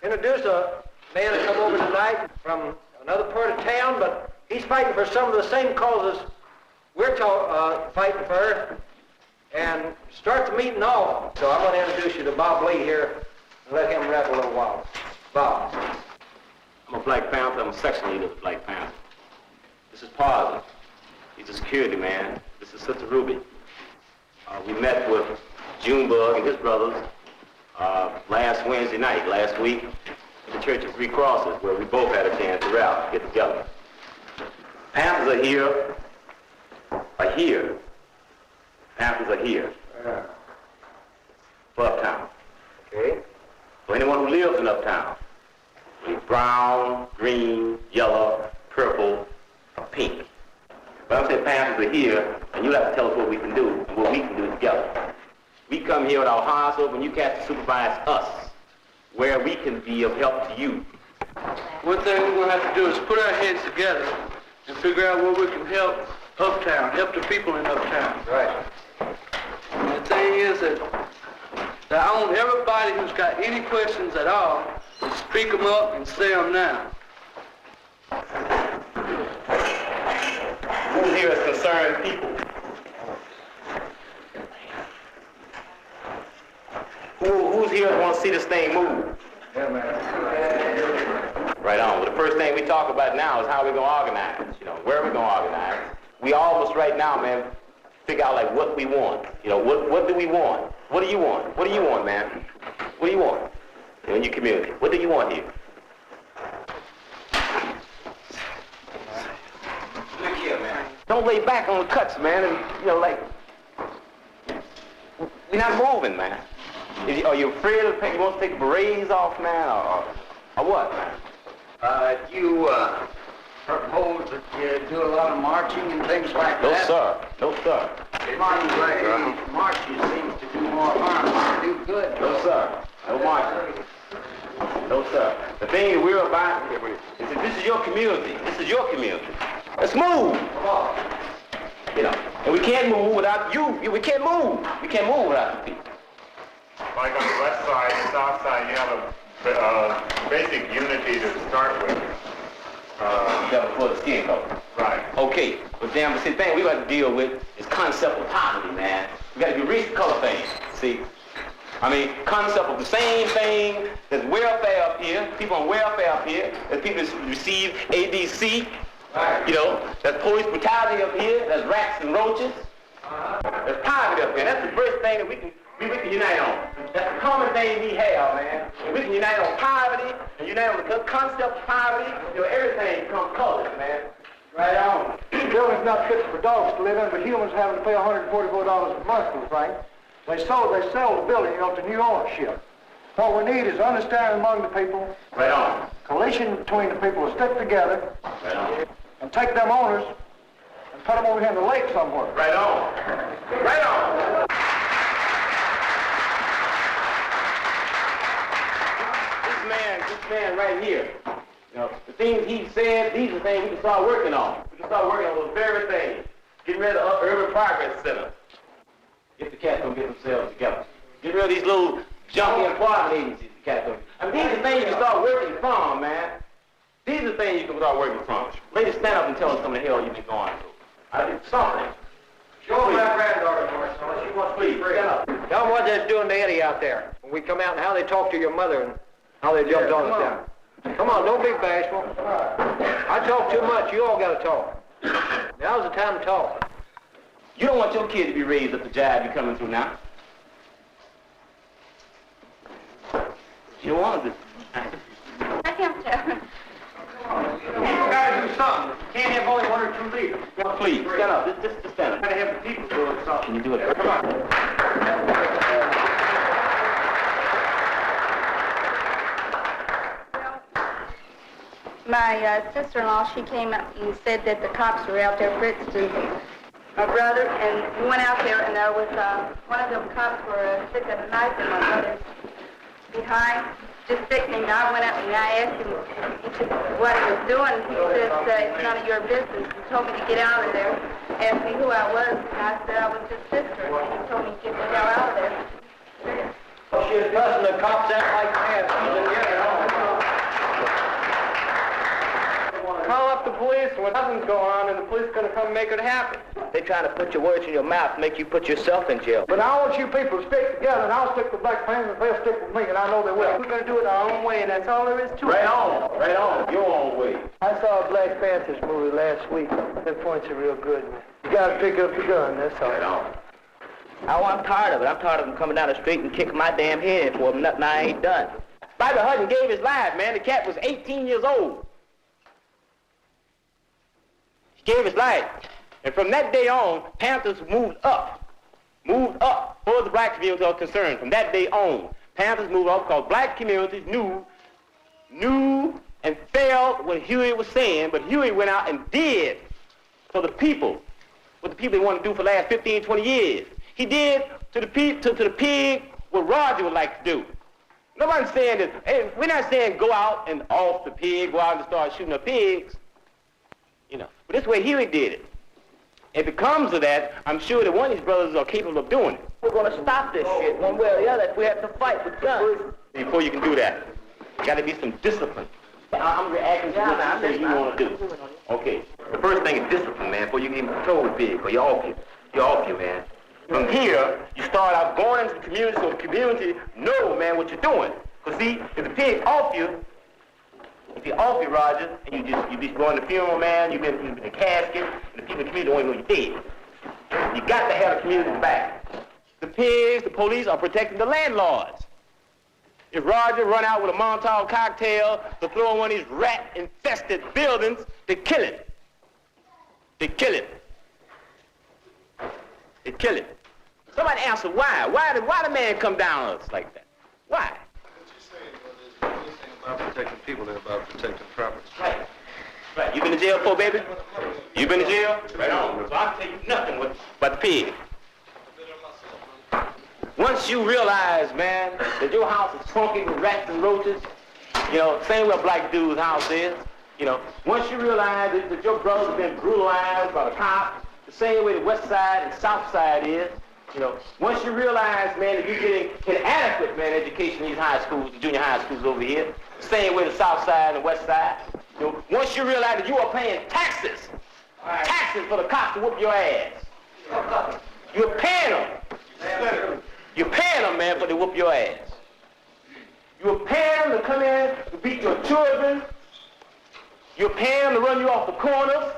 introduce a man that come over tonight from another part of town, but he's fighting for some of the same causes we're fighting for, and start the meeting off. So I'm going to introduce you to Bob Lee here and let him rap a little while. Bob. I'm a Black Panther. I'm a section leader of the Black Panther. This is Parsley. He's a security man. This is Sister Ruby. We met with Junebug and his brothers last Wednesday night, last week, at the Church of Three Crosses, where we both had a chance to rally, get together. Panthers are here. Panthers are here. For Uptown. Okay? For anyone who lives in Uptown. Brown, green, yellow, purple, or pink. But I'm saying Panthers are here, and you'll have to tell us what we can do and what we can do together. We come here with our hearts open, you cats to supervise us, where we can be of help to you. One thing we're going to have to do is put our heads together and figure out where we can help Uptown, help the people in Uptown. Right. And the thing is that I want everybody who's got any questions at all to speak them up and say them now. Who's here as concerned people? Who's here that wants to see this thing move? Yeah, man. Right on. Well, the first thing we talk about now is how we're going to organize. You know, where are we going to organize? We almost right now, man, figure out like what we want. You know, what do we want? What do you want? What do you want, man? What do you want in your community? What do you want here? Look here, man. Don't lay back on the cuts, man, and, you know, like, we're not moving, man. Are you afraid of you want to take the berets off, man, or what, man? You propose that you do a lot of marching and things like No, that? sir. No, sir. It seems like marching seems to do more harm than do good. No, sir. No marching. No, sir. The thing that we're about is that this is your community. This is your community. Let's move. Come on. You know, and we can't move without you. We can't move. We can't move without the people. Like on the west side and south side, you have a basic unity to start with. For the skin color. Right. Okay. But damn, the thing we got to deal with is concept of poverty, man. We got to erase the color thing. See? I mean, concept of the same thing. There's welfare up here, people on welfare up here. There's people that receive ADC. You know, there's police brutality up here. There's rats and roaches. There's poverty up here. That's the first thing that we can unite on. That's the common thing we have, man. And we can unite on poverty and unite on the concept of poverty. You know, everything becomes colored, man. Right on. Building's not fit for dogs to live in, but humans having to pay $144 a month for it, right? They sell the building, you know, to new ownership. What we need is understanding among the people. Right on. Coalition between the people to stick together. Right on. And take them owners and put them over here in the lake somewhere. Right on. Right on. This man right here, you know, the things he said, these are the things we can start working on. We can start working on those very things. Get rid of the Urban Progress Center. If the cats don't get themselves together. Get rid of these little junky employment agencies the cats don't. I mean, these are things you can start working from, man. These are things you can start working from. Ladies, stand up and tell us some of the hell you've been going through. Something. Show my granddaughter for us, unless she wants to be free. Stand up. Tell them what they're doing to Eddie out there. When we come out and how they talk to your mother and how they jumped on us down. Come on, don't be bashful. I talk too much. You all got to talk. Now's the time to talk. You don't want your kid to be raised up the jive you're coming through now. You don't want to. I can't tell. You gotta do something. Can't have only 1 or 2 leaders. Well, please, stand up. Just stand up. Gotta have the people doing something. Can you do it? Come on. My sister-in-law, she came up and said that the cops were out there fritzing my brother, and we went out there, and there was one of them cops were sticking a knife in my brother's behind, just sickening. I went up and I asked him what he was doing. He said, it's none of your business. He told me to get out of there. Asked me who I was, and I said I was his sister. And he told me to get the hell out of there. Well, she was cussing the cops out like mad. She's in here, you know. Call up the police when nothing's going on, and the police are going to come and make it happen. They're trying to put your words in your mouth, make you put yourself in jail. But I want you people to stick together, and I'll stick with Black Panther, and they'll stick with me, and I know they will. We're going to do it our own way, and that's all there is to it. Right on, your own way. I saw a Black Panthers movie last week. That points are real good, man. You got to pick up the gun, that's all. Right on. I'm tired of it. I'm tired of them coming down the street and kicking my damn head for nothing I ain't done. Bobby Hutton gave his life, man. The cat was 18 years old. He gave his life. And from that day on, Panthers moved up for the black community are concerned. From that day on, Panthers moved up because black communities knew and felt what Huey was saying, but Huey went out and did for the people what the people wanted to do for the last 15, 20 years. He did to the pig what Roger would like to do. Nobody's saying that, hey, we're not saying go out and off the pig, go out and start shooting the pigs. You know, but this way Huey did it. If it comes to that, I'm sure that one of these brothers are capable of doing it. We're going to stop this shit one way or the other if we have to fight with guns. Before you can do that, got to be some discipline. I'm reacting to what you say you want to do. Okay, the first thing is discipline, man, before you can even control the pig, or you're off you, man. From here, you start out going into the community so the community know, man, what you're doing. Because see, if the pig's off you, if you're off you, Roger, and you just going to the funeral, man, you've been in the casket, and the people in the community don't even know you're dead. You got to have the community back. The pigs, the police are protecting the landlords. If Roger run out with a Molotov cocktail to throw in one of these rat-infested buildings, they kill him. They kill him. They kill him. Somebody answer why? Why the man come down on us like that? Why? About protecting people, they're about protecting property. Right. Right. You been to jail before, baby? You been to jail? Right on. So I'll tell you nothing about the pig. Once you realize, man, that your house is funky with rats and roaches, you know, same way a black dude's house is, you know, once you realize that your brother's been brutalized by the cops, the same way the west side and south side is, you know, once you realize, man, that you're getting inadequate, man, education in these high schools, the junior high schools over here, the same way the south side and the west side, you know, once you realize that you are paying taxes for the cops to whoop your ass. You're paying them. You're paying them, man, for to whoop your ass. You're paying them to come in to beat your children. You're paying them to run you off the corners.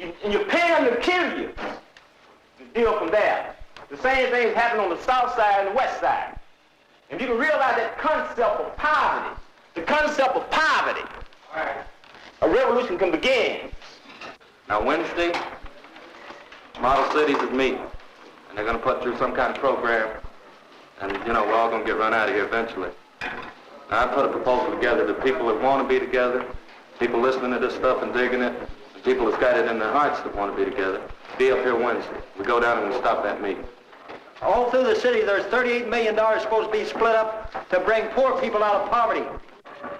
And you're paying them to kill you. The deal from there. The same thing is happening on the south side and the west side. And you can realize that concept of poverty, a revolution can begin. Now Wednesday, Model Cities is meeting, and they're going to put through some kind of program, and you know, we're all going to get run out of here eventually. Now I put a proposal together that people that want to be together, people listening to this stuff and digging it, and people that's got it in their hearts that want to be together, be up here Wednesday. We go down and we stop that meeting. All through the city, there's $38 million supposed to be split up to bring poor people out of poverty.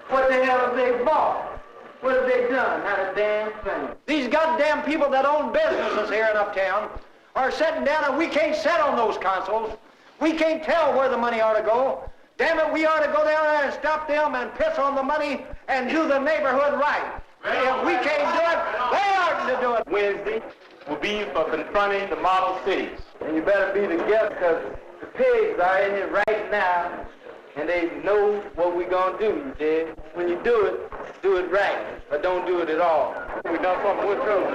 What the hell have they bought? What have they done? Not a damn thing. These goddamn people that own businesses here in Uptown are sitting down, and we can't sit on those consoles. We can't tell where the money ought to go. Damn it, we ought to go down there and stop them and piss on the money and do the neighborhood right. If we can't do it, they ought to do it. Wednesday will be for confronting the model cities. And you better be together, because the pigs are in it right now, and they know what we're going to do, you dig? When you do it right. or don't do it at all. We done something with too.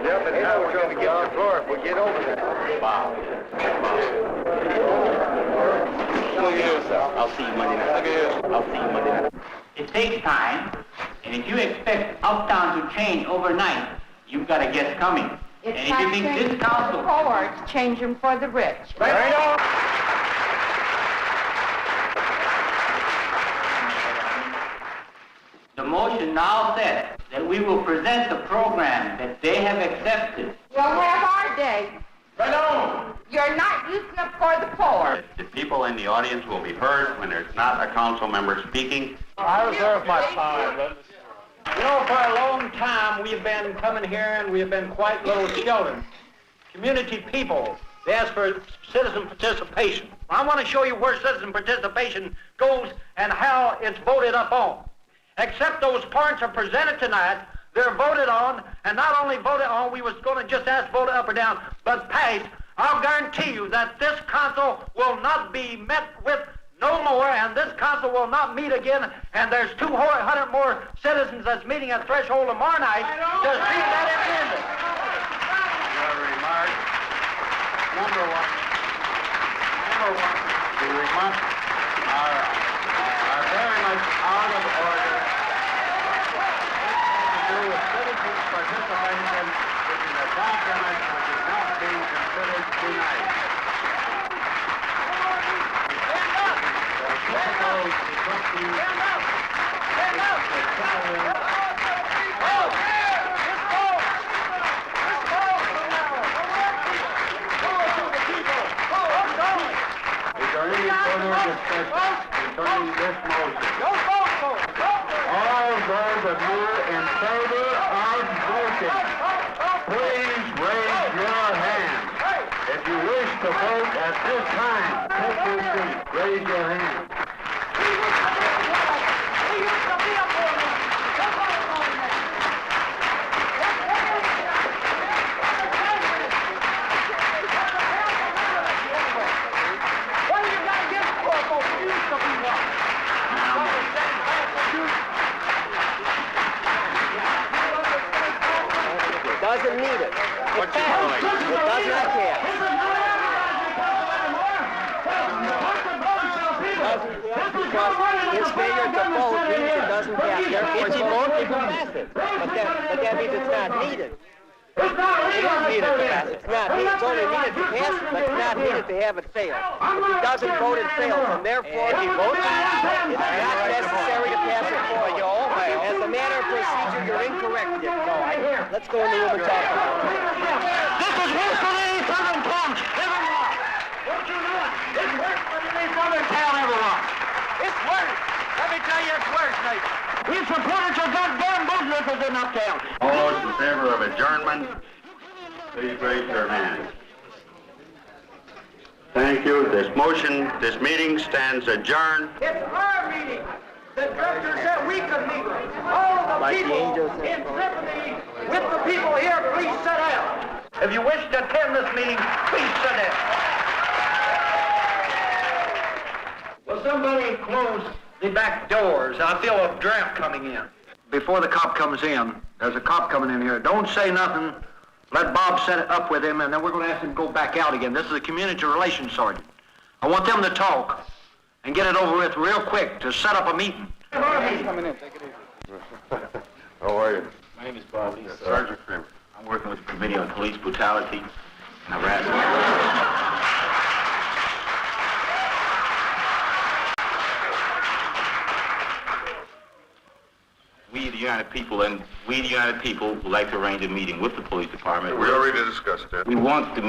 Yep, and now we're going to get the floor if we get over there. Wow. Look at here, sir. I'll see you Monday night. Look at here. I'll see you Monday night. It takes time, and if you expect uptown to change overnight, you've got a guest coming. It's and if you think this council... poor, it's change them for the rich. Right on. The motion now says that we will present the program that they have accepted. We'll have our day. Right on. You're not using up for the poor. The people in the audience will be heard when there's not a council member speaking. I reserve my time. You know, for a long time, we've been coming here and we've been quite little children. Community people, they ask for citizen participation. I want to show you where citizen participation goes and how it's voted up on. Except those points are presented tonight, they're voted on, and not only voted on, we was going to just ask voted up or down, but passed. I'll guarantee you that this council will not be met with no more, and this council will not meet again, and there's 200 more citizens that's meeting at Threshold tomorrow night to see that it's ended. Your remark. Number one. The remarks are very much out of order. To do with citizens' participation, which is a document which is not being considered tonight. Is there any further discussion concerning this motion? All those of you in favor of voting, please raise your hand. If you wish to vote at this time, take your seat. Raise your hand. Doesn't need it. It does not care. His failure to vote means it doesn't pass. Therefore, it's voted to pass it. But that means it's not needed. It is needed to pass it. It's not needed. It's only needed to pass it, but it's not needed to have it fail. If he doesn't vote, it fails. And therefore, if he votes, it's not necessary to pass it for you. As a matter of procedure, you're incorrect, Dick. No, let's go in the room and talk about it. This is worse than any southern town everyone. Don't you know it? It's worse than any southern town everyone. It's worse. Let me tell you, it's worse, Nate. We supported your goddamn business in uptown. All those in favor of adjournment, please raise your hand. Thank you. This meeting stands adjourned. It's our meeting. The director said we could meet. All of the people in sympathy with the people here, please sit down. If you wish to attend this meeting, please sit down. Will somebody close the back doors? I feel a draft coming in. Before the cop comes in, there's a cop coming in here. Don't say nothing. Let Bob set it up with him, and then we're going to ask him to go back out again. This is a community relations sergeant. I want them to talk and get it over with real quick to set up a meeting. He's coming in. Take it easy. How are you? My name is Bob Lee, Sergeant Kramer. I'm working with the Committee on Police Brutality and Harassment. We, the United People, would like to arrange a meeting with the police department. We already discussed that. We want to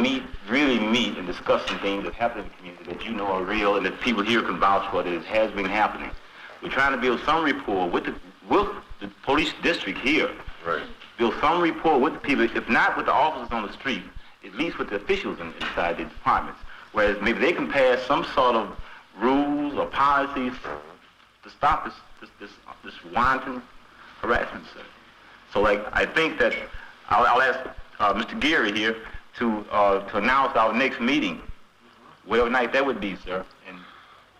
really meet and discuss some things that happen in the community that you know are real and that people here can vouch for that it has been happening. We're trying to build some rapport with the police district here. Right. Build some rapport with the people, if not with the officers on the street, at least with the officials inside the departments. Whereas maybe they can pass some sort of rules or policies to stop this wanton harassment, sir. So, I think that I'll ask Mr. Geary here to announce our next meeting, whatever night that would be, sir,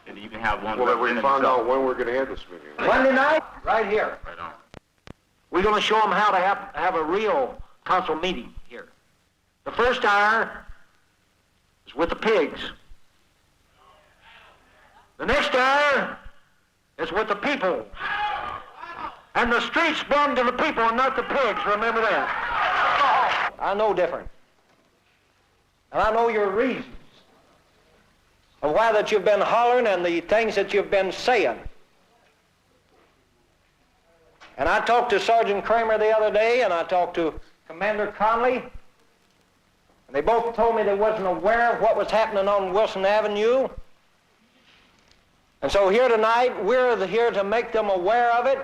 and you can have one. Well, we found out when we're going to have this meeting. Monday night, right here. Right on. We're going to show them how to have a real council meeting here. The first hour is with the pigs. The next hour is with the people. And the streets belong to the people and not the pigs, remember that. I know different. And I know your reasons of why that you've been hollering and the things that you've been saying. And I talked to Sergeant Kramer the other day, and I talked to Commander Conley, and they both told me they wasn't aware of what was happening on Wilson Avenue. And so here tonight, we're here to make them aware of it.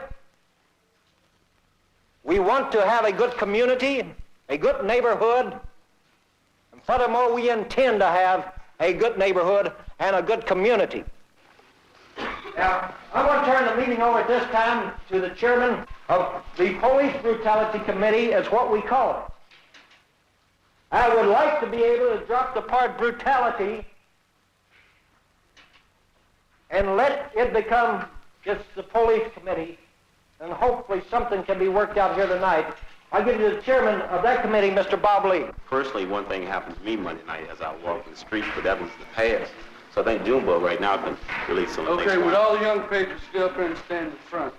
We want to have a good community, a good neighborhood, and furthermore, we intend to have a good neighborhood and a good community. Now, I want to turn the meeting over at this time to the chairman of the Police Brutality Committee, as what we call it. I would like to be able to drop the part brutality and let it become just the police committee, and hopefully something can be worked out here tonight. I'll give you the chairman of that committee, Mr. Bob Lee. Personally, one thing happened to me Monday night as I walked the streets, but that was the past. So I think Junebug right now can release some of the Okay, would all the young patriots get up here and stand in front?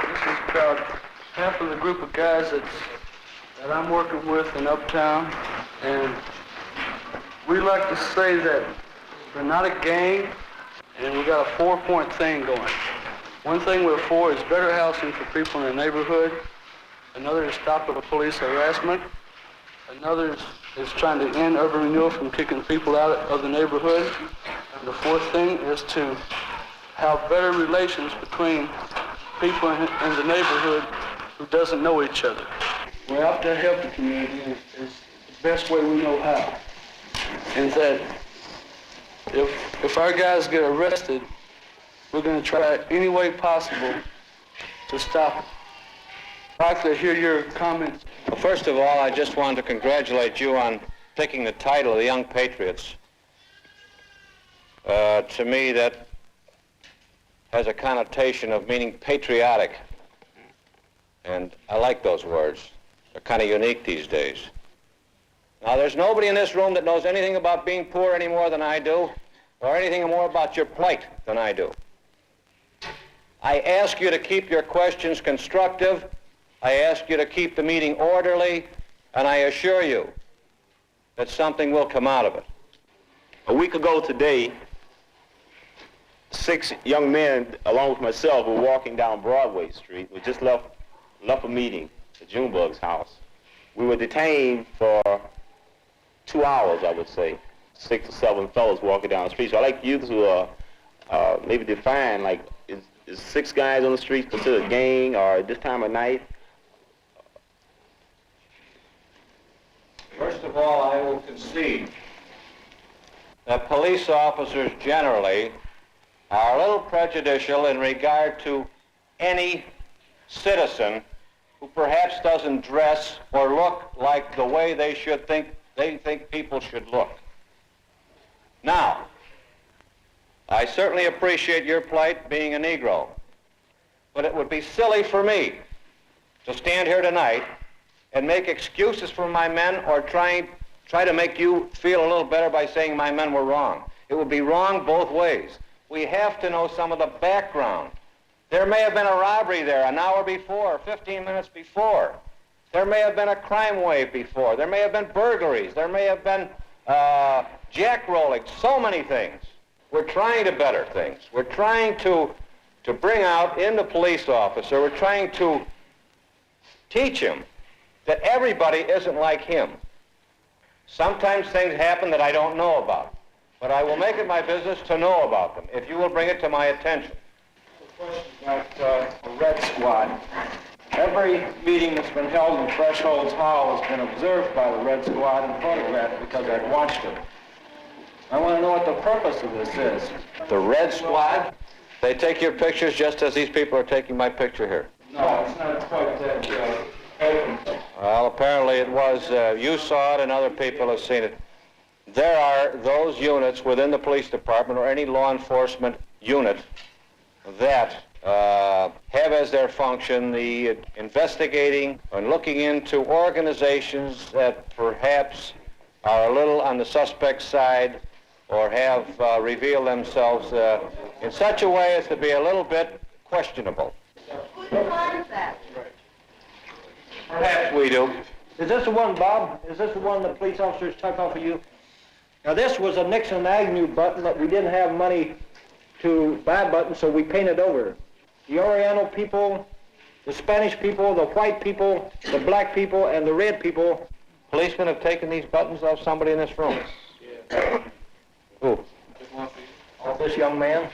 This is about half of the group of guys that I'm working with in Uptown, and we like to say that they're not a gang, and we got a 4-point thing going. One thing we're for is better housing for people in the neighborhood. Another is stop the police harassment. Another is trying to end urban renewal from kicking people out of the neighborhood. And the fourth thing is to have better relations between people in the neighborhood who doesn't know each other. We're out to help the community is the best way we know how. And that if our guys get arrested, we're going to try any way possible to stop it. I'd like to hear your comments. Well, first of all, I just wanted to congratulate you on picking the title of the Young Patriots. To me, that has a connotation of meaning patriotic. And I like those words. They're kind of unique these days. Now, there's nobody in this room that knows anything about being poor any more than I do, or anything more about your plight than I do. I ask you to keep your questions constructive. I ask you to keep the meeting orderly, and I assure you that something will come out of it. A week ago today, 6 young men, along with myself, were walking down Broadway Street. We just left a meeting at Junebug's house. We were detained for 2 hours, I would say. 6 or 7 fellows walking down the street. So I like you to maybe define, like, is 6 guys on the street considered a gang, or at this time of night? First of all, I will concede that police officers generally are a little prejudicial in regard to any citizen who perhaps doesn't dress or look like the way they think people should look. Now, I certainly appreciate your plight being a Negro, but it would be silly for me to stand here tonight and make excuses for my men or try to make you feel a little better by saying my men were wrong. It would be wrong both ways. We have to know some of the background. There may have been a robbery there an hour before, 15 minutes before. There may have been a crime wave before. There may have been burglaries. There may have been jackrolling, so many things. We're trying to better things. We're trying to bring out in the police officer, we're trying to teach him that everybody isn't like him. Sometimes things happen that I don't know about, but I will make it my business to know about them, if you will bring it to my attention. The question about the Red Squad. Every meeting that's been held in Thresholds Hall has been observed by the Red Squad and photographed because I've watched it. I want to know what the purpose of this is. The Red Squad? They take your pictures just as these people are taking my picture here. No, it's not quite that open. apparently it was, you saw it and other people have seen it. There are those units within the police department or any law enforcement unit that have as their function the investigating and looking into organizations that perhaps are a little on the suspect side or have revealed themselves in such a way as to be a little bit questionable. Who defines that? Perhaps we do. Is this the one, Bob? Is this the one the police officers took off of you? Now, this was a Nixon Agnew button, but we didn't have money to buy buttons, so we painted over. The Oriental people, the Spanish people, the white people, the black people, and the red people. Policemen have taken these buttons off somebody in this room. Who? This young man?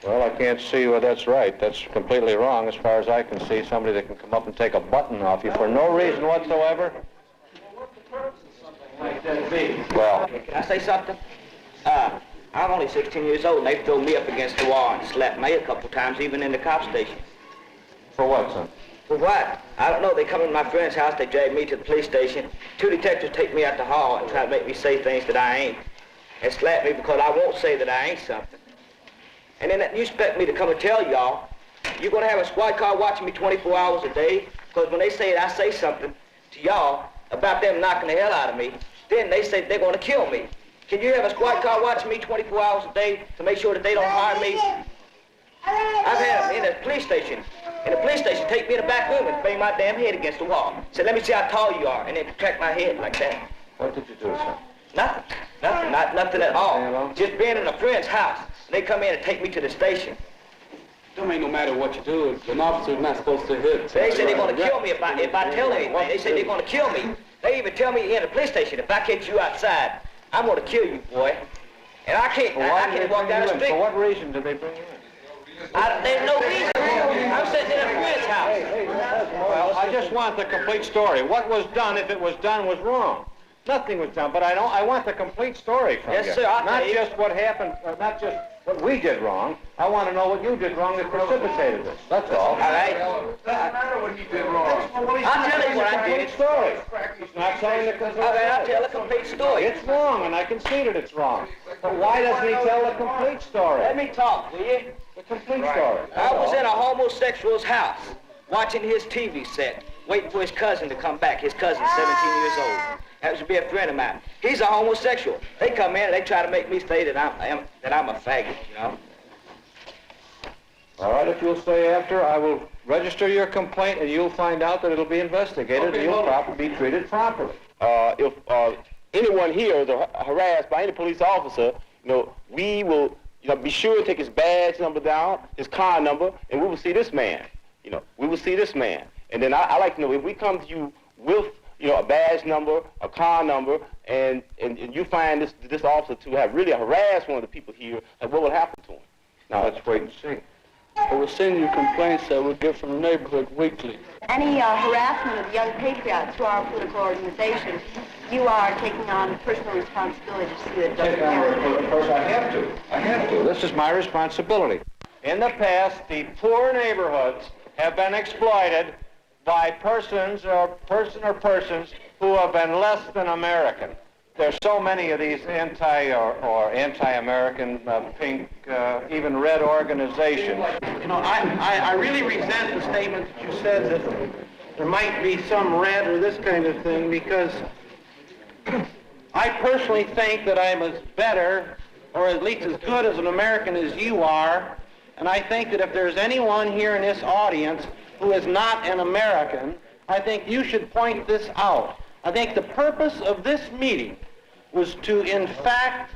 Well, I can't see where that's right. That's completely wrong as far as I can see. Somebody that can come up and take a button off you for no reason whatsoever. Well, can I say something? I'm only 16 years old, and they threw me up against the wall and slapped me a couple times, even in the cop station. For what, son? For what? I don't know. They come into my friend's house, they drag me to the police station. 2 detectives take me out the hall and try to make me say things that I ain't. And slap me because I won't say that I ain't something. And then you expect me to come and tell y'all, you're going to have a squad car watching me 24 hours a day? Because when they say that I say something to y'all about them knocking the hell out of me, then they say they're going to kill me. Can you have a squad car watching me 24 hours a day to make sure that they don't hire me? I've had them in the police station. In the police station, take me in the back room and bang my damn head against the wall. Say, let me see how tall you are, and then crack my head like that. What did you do, son? Nothing. Nothing at all. Just being in a friend's house. They come in and take me to the station. Don't make no matter what you do. An officer's not supposed to hit. They say they're going to kill me if I tell anything. They say they're going to kill me. They even tell me in the police station, if I catch you outside, I'm going to kill you, boy. And I can't walk down the street. For what reason did they bring you in? There's no reason. I'm sitting in a friend's house. Well, I just want the complete story. What was done, if it was done, was wrong. Nothing was done, but I want the complete story from you. Yes, sir, I'll tell you. Not just what happened, not just what we did wrong. I want to know what you did wrong that precipitated this. That's all. All right. Doesn't matter what he did wrong. I'll tell you what I did. Story. He's not telling the complete story. All right, I'll tell a complete story. It's wrong, and I conceded it's wrong. But why doesn't he tell the complete story? Let me talk, will you? The complete story. I was in a homosexual's house, watching his TV set, waiting for his cousin to come back. His cousin's 17 years old. Happens to be a friend of mine. He's a homosexual. They come in and they try to make me say that I'm a faggot, you know. All right, if you'll stay after, I will register your complaint, and you'll find out that it'll be investigated, and you'll probably be treated properly. If anyone here is harassed by any police officer, we will, be sure to take his badge number down, his car number, and we will see this man. We will see this man. And then I like to know, if we come to you with, a badge number, a car number, and you find this officer to have really harassed one of the people here, what will happen to him? Now, let's wait and see. We'll send you complaints that we get from the neighborhood weekly. Any harassment of young patriots through our political organization, you are taking on personal responsibility to see that it doesn't happen. Of course, I have to. This is my responsibility. In the past, the poor neighborhoods have been exploited by persons persons who have been less than American. There's so many of these anti-American, pink, even red organizations. I really resent the statement that you said that there might be some red or this kind of thing, because I personally think that I'm as better, or at least as good as an American as you are, and I think that if there's anyone here in this audience who is not an American, I think you should point this out. I think the purpose of this meeting was to, in fact,